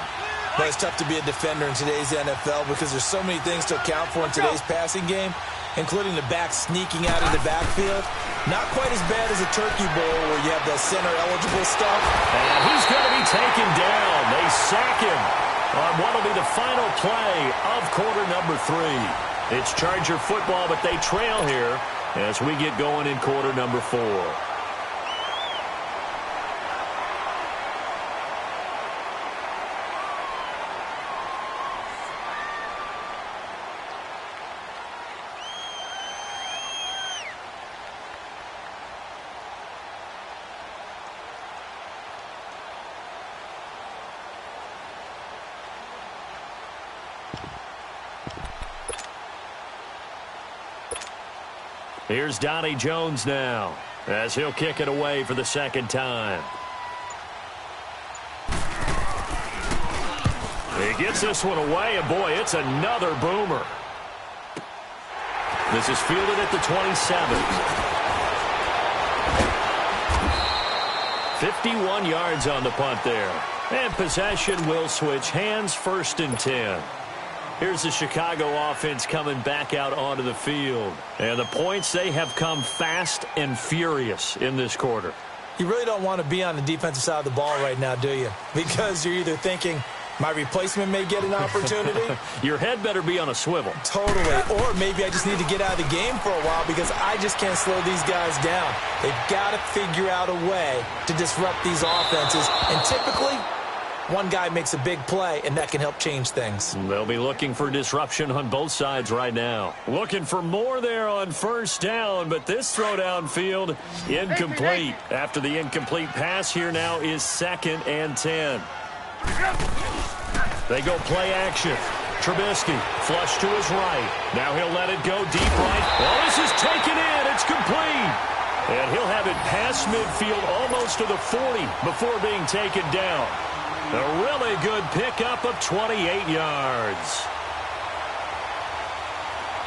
But it's tough to be a defender in today's NFL because there's so many things to account for in today's passing game, including the back sneaking out of the backfield. Not quite as bad as a turkey bowl where you have the center-eligible stuff. And he's going to be taken down. They sack him on what will be the final play of quarter number 3. It's Charger football, but they trail here as we get going in quarter number 4. Here's Donnie Jones now as he'll kick it away for the 2nd time. He gets this one away, and boy, it's another boomer. This is fielded at the 27. 51 yards on the punt there. And possession will switch hands, 1st and 10. Here's the Chicago offense coming back out onto the field. And the points, they have come fast and furious in this quarter. You really don't want to be on the defensive side of the ball right now, do you? Because you're either thinking, my replacement may get an opportunity. Your head better be on a swivel. Totally. Or maybe I just need to get out of the game for a while because I just can't slow these guys down. They've got to figure out a way to disrupt these offenses. And typically, one guy makes a big play, and that can help change things. They'll be looking for disruption on both sides right now. Looking for more there on 1st down, but this throw downfield, incomplete. After the incomplete pass, here now is 2nd and 10. They go play action. Trubisky, flush to his right. Now he'll let it go deep right. Oh, this is taken in. It's complete. And he'll have it past midfield almost to the 40 before being taken down. A really good pickup of 28 yards.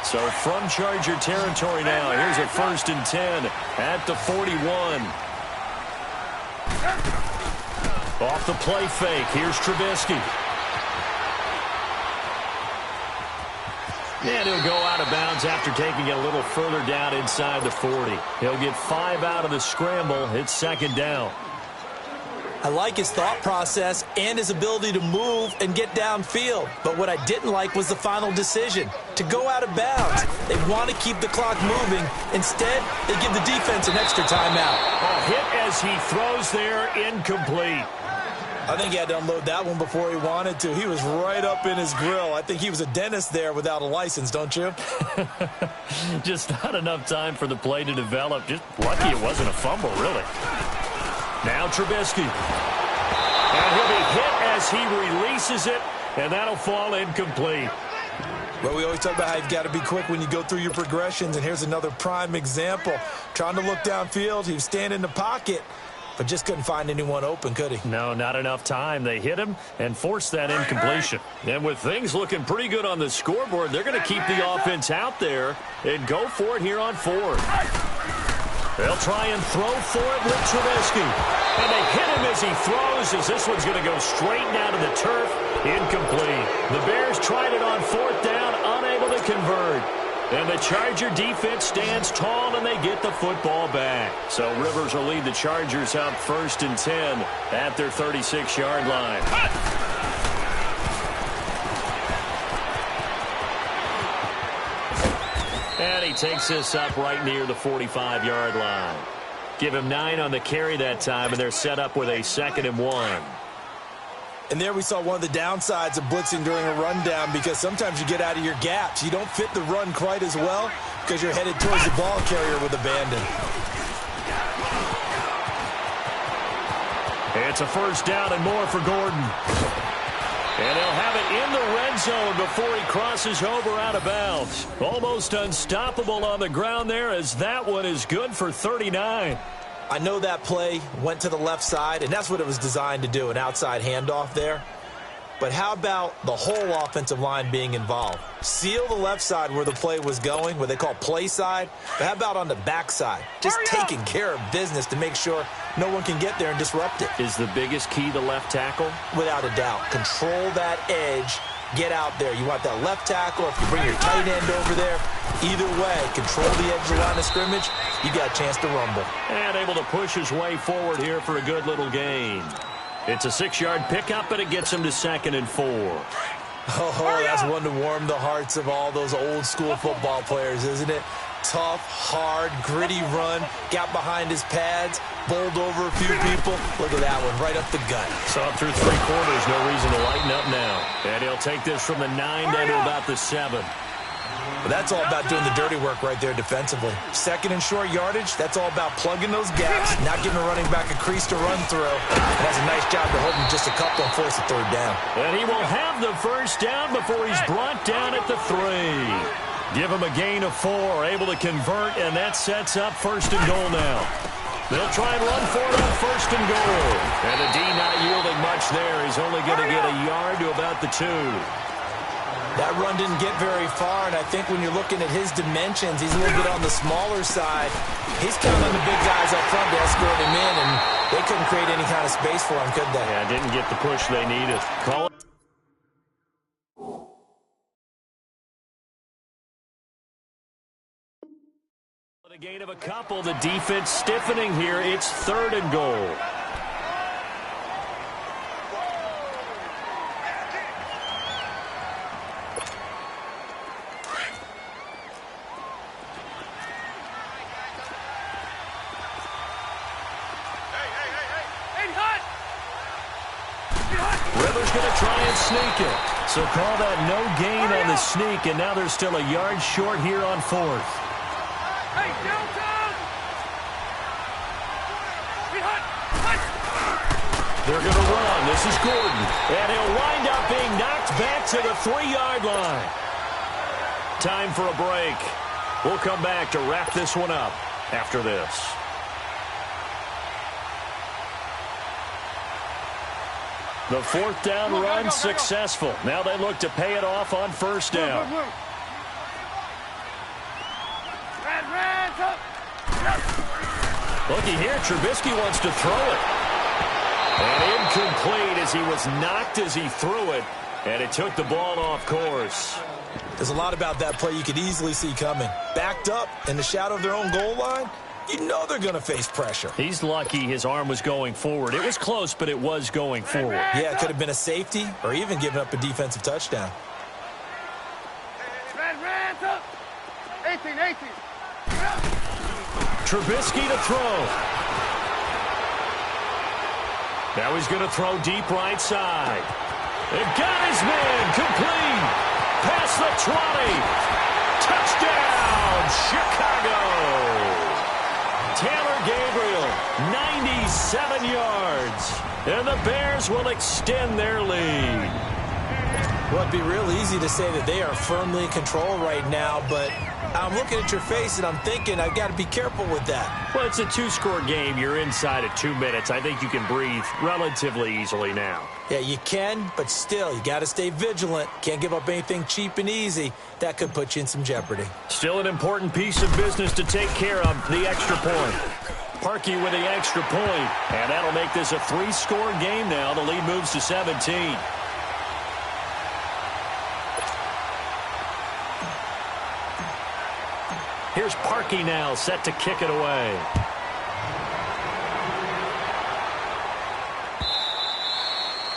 So from Charger territory now, here's a 1st and 10 at the 41. Off the play fake, here's Trubisky. And he'll go out of bounds after taking it a little further down inside the 40. He'll get 5 out of the scramble. It's 2nd down. I like his thought process and his ability to move and get downfield. But what I didn't like was the final decision, to go out of bounds. They want to keep the clock moving. Instead, they give the defense an extra timeout. A hit as he throws there, incomplete. I think he had to unload that one before he wanted to. He was right up in his grill. I think he was a dentist there without a license, don't you? Just not enough time for the play to develop. Just lucky it wasn't a fumble, really. Now Trubisky. And he'll be hit as he releases it, and that'll fall incomplete. Well, we always talk about how you've got to be quick when you go through your progressions, and here's another prime example. Trying to look downfield, he was standing in the pocket, but just couldn't find anyone open, could he? No, not enough time. They hit him and forced that incompletion. And with things looking pretty good on the scoreboard, they're going to keep the offense out there and go for it here on 4th. They'll try and throw for it with Trubisky. And they hit him as he throws, as this one's going to go straight down to the turf. Incomplete. The Bears tried it on 4th down, unable to convert. And the Charger defense stands tall, and they get the football back. So Rivers will lead the Chargers up 1st and 10 at their 36-yard line. And he takes this up right near the 45-yard line. Give him 9 on the carry that time, and they're set up with a 2nd and 1. And there we saw one of the downsides of blitzing during a rundown, because sometimes you get out of your gaps. You don't fit the run quite as well because you're headed towards the ball carrier with abandon. It's a 1st down and more for Gordon. And he'll have it in the red zone before he crosses over out of bounds. Almost unstoppable on the ground there, as that one is good for 39. I know that play went to the left side, and that's what it was designed to do, an outside handoff there. But how about the whole offensive line being involved? Seal the left side where the play was going, what they call play side. But how about on the back side? Just taking care of business to make sure no one can get there and disrupt it. Is the biggest key the left tackle? Without a doubt. Control that edge. Get out there. You want that left tackle, if you bring your tight end over there, either way, control the edge of the line of scrimmage, you got a chance to rumble. And able to push his way forward here for a good little gain. It's a 6-yard pickup, and it gets him to 2nd and 4. Oh, that's one to warm the hearts of all those old-school football players, isn't it? Tough, hard, gritty run, got behind his pads, bowled over a few people. Look at that one, right up the gut. So up through 3 quarters, no reason to lighten up now. And he'll take this from the 9 down to about the 7. But that's all about doing the dirty work right there defensively. 2nd and short yardage, that's all about plugging those gaps, not giving a running back a crease to run through. And that's a nice job to hold him just a couple and force a 3rd down. And he will have the 1st down before he's brought down at the 3. Give him a gain of 4, able to convert, and that sets up 1st and goal now. They'll try and run for it on 1st and goal. And the D not yielding much there. He's only going to get a yard to about the 2. That run didn't get very far, and I think when you're looking at his dimensions, he's a little bit on the smaller side. He's counting on the big guys up front to escort him in, and they couldn't create any kind of space for him, could they? Yeah, didn't get the push they needed. Call it. A gain of a couple. The defense stiffening here. It's 3rd and goal. Rivers going to try and sneak it. So call that no gain on the sneak, and now they're still a yard short here on 4th. They're going to run. This is Gordon. And he'll wind up being knocked back to the 3-yard line. Time for a break. We'll come back to wrap this one up after this. The 4th down run successful. Now they look to pay it off on 1st down. Looky here, Trubisky wants to throw it. And incomplete as he was knocked as he threw it. And it took the ball off course. There's a lot about that play you could easily see coming. Backed up in the shadow of their own goal line, you know they're going to face pressure. He's lucky his arm was going forward. It was close, but it was going forward. Yeah, it could have been a safety or even given up a defensive touchdown. 18. Trubisky to throw. Now he's going to throw deep right side. They've got his man complete. Past the 20. Touchdown, Chicago. Taylor Gabriel, 97 yards. And the Bears will extend their lead. Well, it'd be real easy to say that they are firmly in control right now, but I'm looking at your face and I'm thinking I've got to be careful with that. Well, it's a 2-score game. You're inside at 2 minutes. I think you can breathe relatively easily now. Yeah, you can, but still, you got to stay vigilant. Can't give up anything cheap and easy. That could put you in some jeopardy. Still an important piece of business to take care of, the extra point. Parkey with the extra point, and that'll make this a 3-score game now. The lead moves to 17. Here's Parkey now, set to kick it away.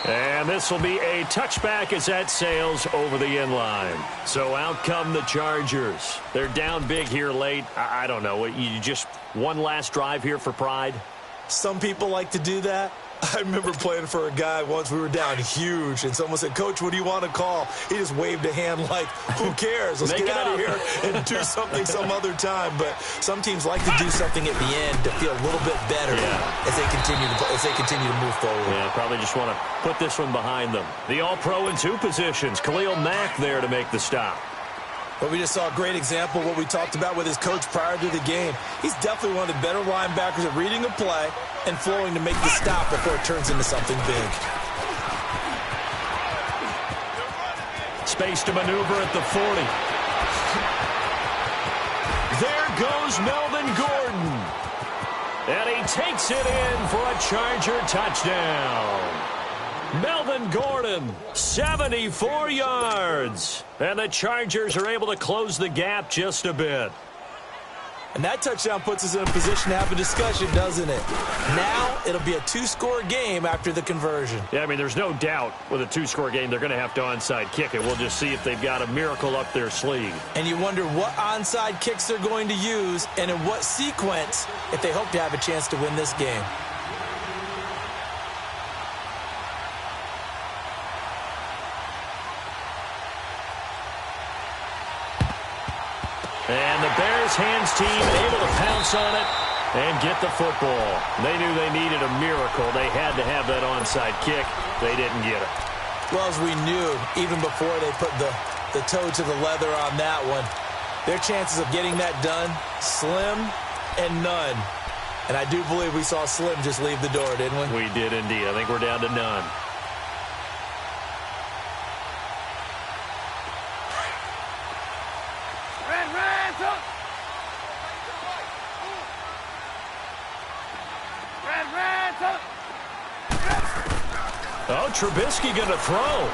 And this will be a touchback as that sails over the end line. So out come the Chargers. They're down big here late. I don't know. You just one last drive here for pride? Some people like to do that. I remember playing for a guy once. We were down huge, and someone said, "Coach, what do you want to call?" He just waved a hand like, who cares? Let's get out of here and do something some other time. But some teams like to do something at the end to feel a little bit better as they continue to move forward. Yeah, probably just want to put this one behind them. The All-Pro in 2 positions. Khalil Mack there to make the stop. But we just saw a great example of what we talked about with his coach prior to the game. He's definitely one of the better linebackers at reading a play and flowing to make the stop before it turns into something big. Space to maneuver at the 40. There goes Melvin Gordon. And he takes it in for a Charger touchdown. Melvin Gordon, 74 yards. And the Chargers are able to close the gap just a bit. And that touchdown puts us in a position to have a discussion, doesn't it? Now it'll be a 2-score game after the conversion. Yeah, I mean, there's no doubt with a 2-score game they're going to have to onside kick it. We'll just see if they've got a miracle up their sleeve. And you wonder what onside kicks they're going to use and in what sequence if they hope to have a chance to win this game. And the Bears hands team able to pounce on it and get the football. They knew they needed a miracle. They had to have that onside kick. They didn't get it. Well, as we knew, even before they put the toe to the leather on that one, their chances of getting that done, slim and none. And I do believe we saw Slim just leave the door, didn't we? We did indeed. I think we're down to none. Oh, Trubisky going to throw.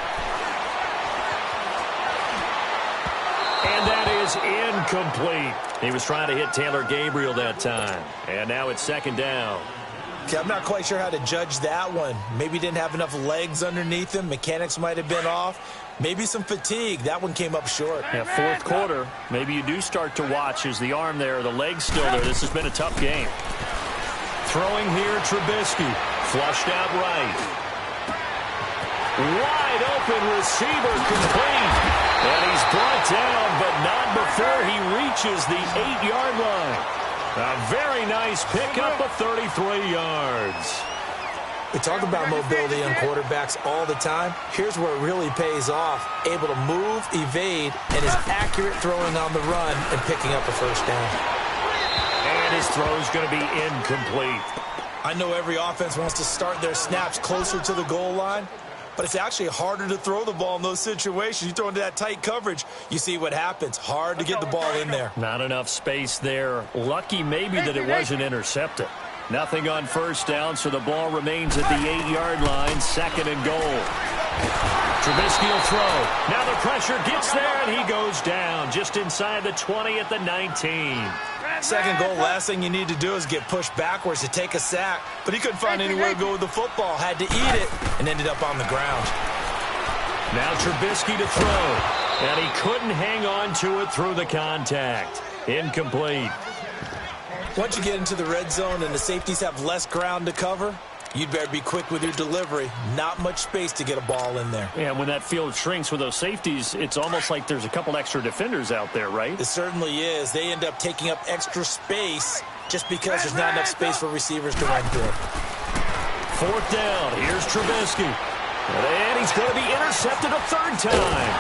And that is incomplete. He was trying to hit Taylor Gabriel that time. And now it's 2nd down. Okay, I'm not quite sure how to judge that one. Maybe he didn't have enough legs underneath him. Mechanics might have been off. Maybe some fatigue. That one came up short. Yeah, 4th quarter. Maybe you do start to watch as the arm there, the leg's still there. This has been a tough game. Throwing here, Trubisky. Flushed out right. Wide open receiver complete. And he's brought down, but not before he reaches the 8-yard line. A very nice pickup of 33 yards. We talk about mobility on quarterbacks all the time. Here's where it really pays off. Able to move, evade, and is accurate throwing on the run and picking up a first down. And his throw is going to be incomplete. I know every offense wants to start their snaps closer to the goal line, but it's actually harder to throw the ball in those situations. You throw into that tight coverage, you see what happens. Hard to get the ball in there. Not enough space there. Lucky maybe that it wasn't intercepted. Nothing on first down, so the ball remains at the 8-yard line, 2nd and goal. Trubisky will throw. Now the pressure gets there, and he goes down just inside the 20 at the 19. 2nd goal, last thing you need to do is get pushed backwards to take a sack. But he couldn't find anywhere to go with the football. Had to eat it and ended up on the ground. Now Trubisky to throw. And he couldn't hang on to it through the contact. Incomplete. Once you get into the red zone and the safeties have less ground to cover, you'd better be quick with your delivery. Not much space to get a ball in there. Yeah, when that field shrinks with those safeties, it's almost like there's a couple extra defenders out there, right? It certainly is. They end up taking up extra space just because there's not enough space for receivers to run through. 4th down. Here's Trubisky. And he's going to be intercepted a 3rd time.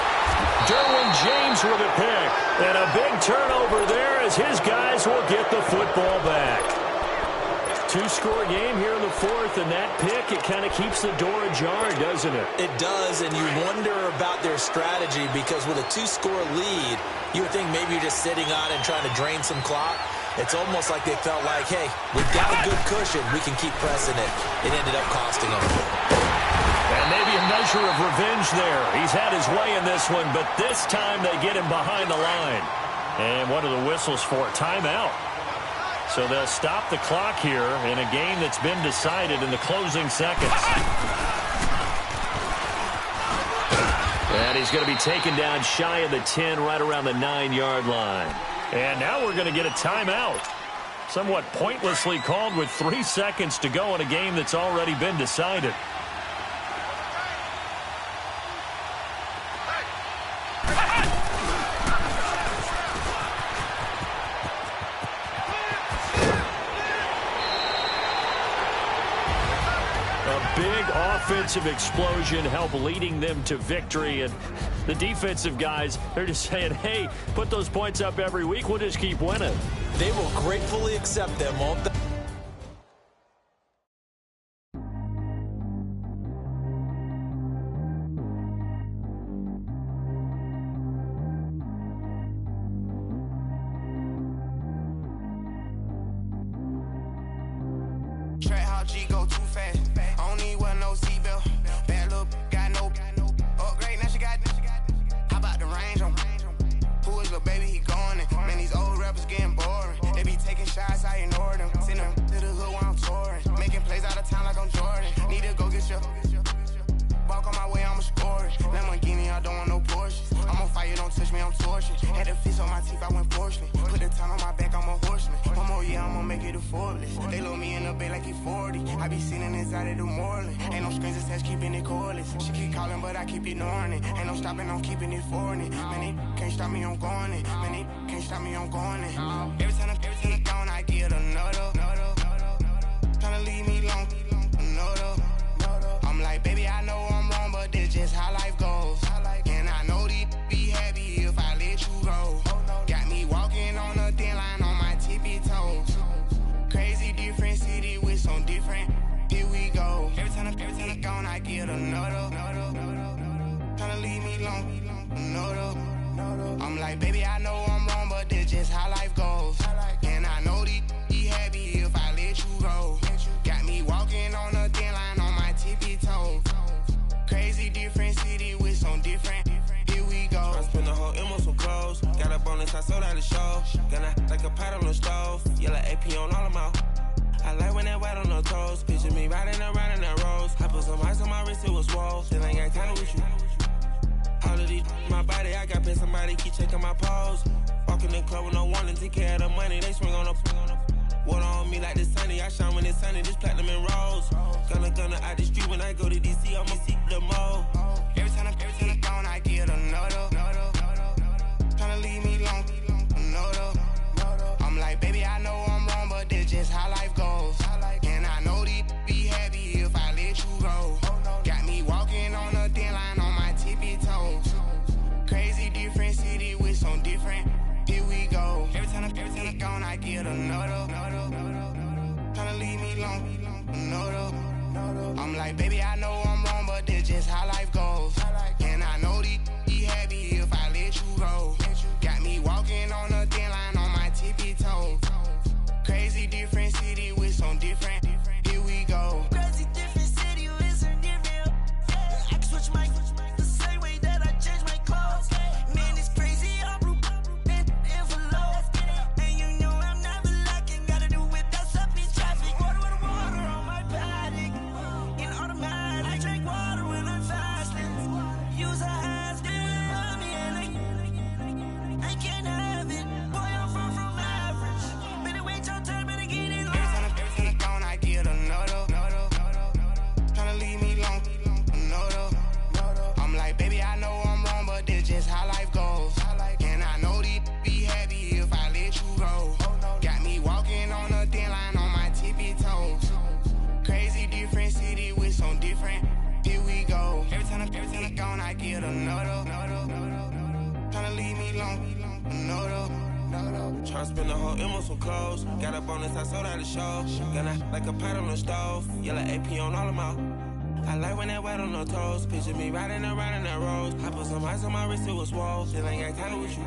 Derwin James with a pick. And a big turnover there as his guys will get the football back. 2-score game here in the 4th, and that pick, it kind of keeps the door ajar, doesn't it? It does, and you wonder about their strategy because with a 2-score lead, you would think maybe you're just sitting on it and trying to drain some clock. It's almost like they felt like, hey, we've got a good cushion. We can keep pressing it. It ended up costing them. And maybe a measure of revenge there. He's had his way in this one, but this time they get him behind the line. And what are the whistles for? Timeout. So they'll stop the clock here in a game that's been decided in the closing seconds. And he's going to be taken down shy of the 10, right around the 9-yard line. And now we're going to get a timeout. Somewhat pointlessly called with 3 seconds to go in a game that's already been decided. Offensive explosion help leading them to victory, and the defensive guys, they're just saying, hey, put those points up every week, we'll just keep winning. They will gratefully accept them, won't they? How life goes, and I know these be happy if I live. like, baby, I know I'm wrong, but that's just how life goes. And I know these be happy if I let you go. Got me walking on a thin line on my tippy toes. Crazy different city with some different. Here we go. Crazy different city with some different. I can switch my the same way that I change my clothes. Man, it's crazy. I'm broke and envelope. And you know I'm never lacking. Gotta do it. That's up in traffic. Water on my paddock. In automatic. I drink water when I'm fasting. Use a hands, do it on me, and I can't have it. Boy, I'm far from average. Better wait your turn, better get it long. Every time I phone, I get another. Tryna leave me long, another. I'm like, baby, I know I'm wrong, but that's just how life goes. And I know these be happy if I let you go. Got me walking on a thin line on my tippy toes. Crazy different city with some different. Here we go. Every time I gone, I get another. Tryna leave me long, another. Tryna spend the whole M on some clothes. Got up on this, I sold out the show. Got like a pot on the stove. Yellow AP on all of my. I like when that wet on the toes. Picture me riding around in that rose. I put some ice on my wrist, it was swole. Still ain't got time with you.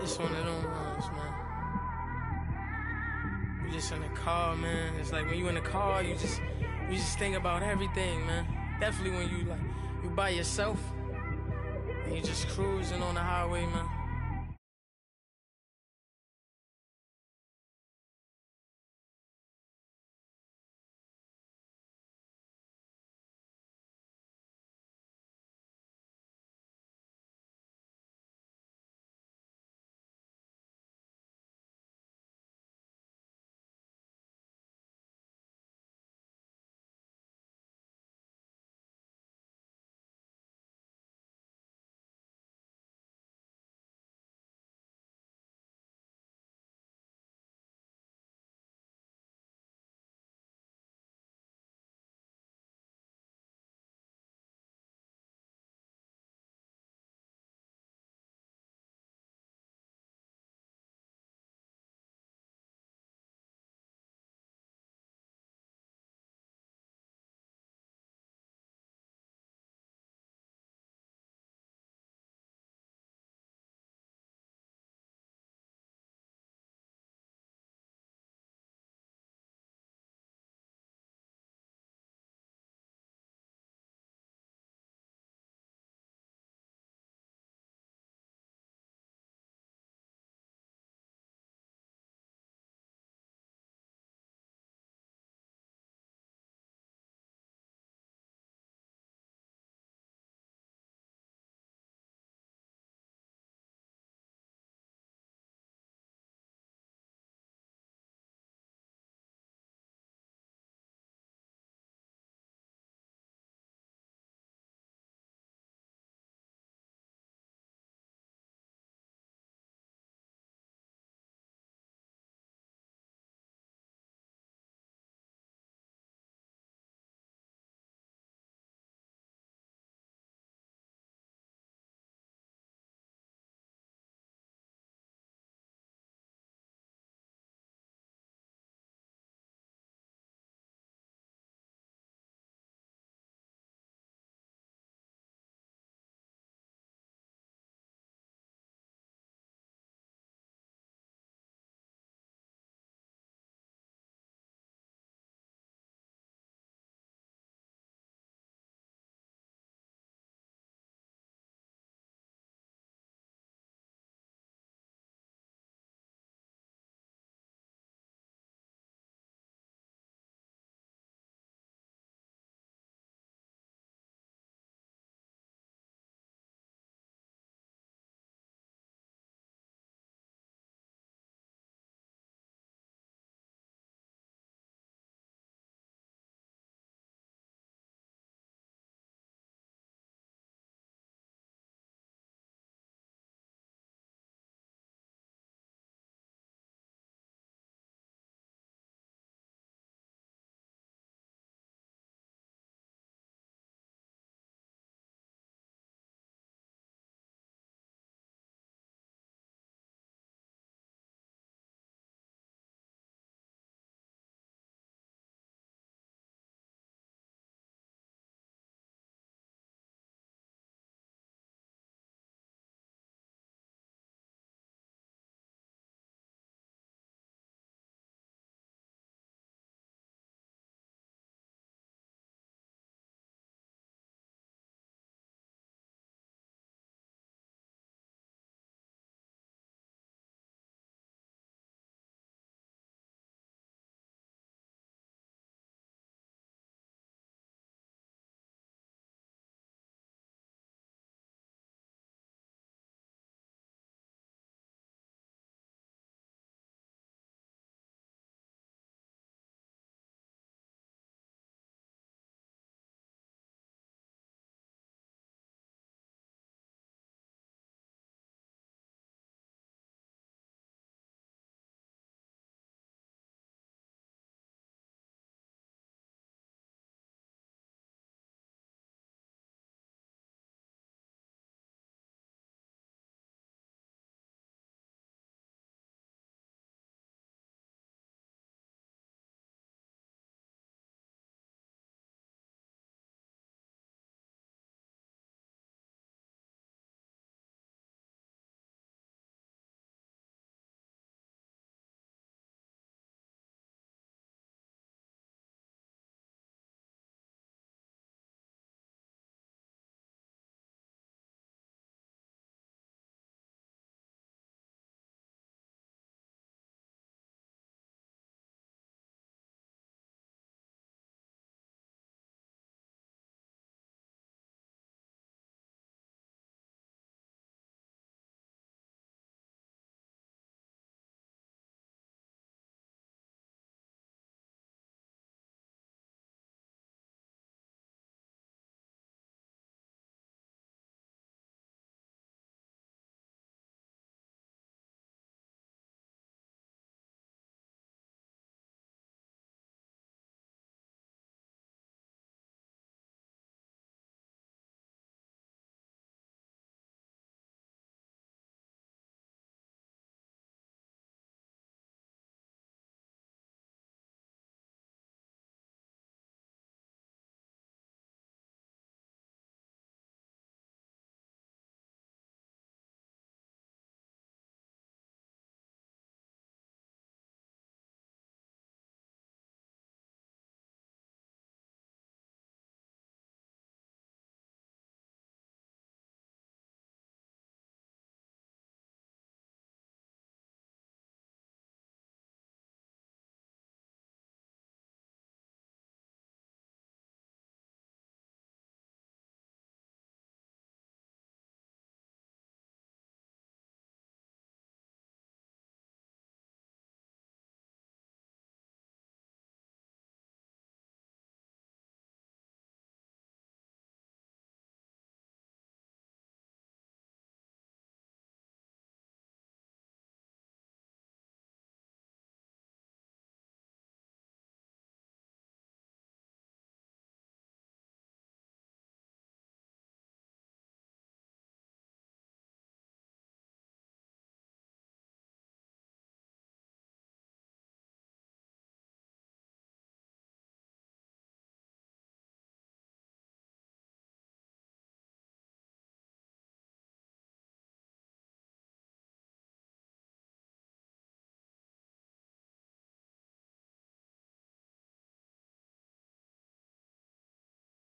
It's one of them ones, man. You just in the car, man. It's like when you in the car, you just think about everything, man. Definitely when you by yourself and you just cruising on the highway, man.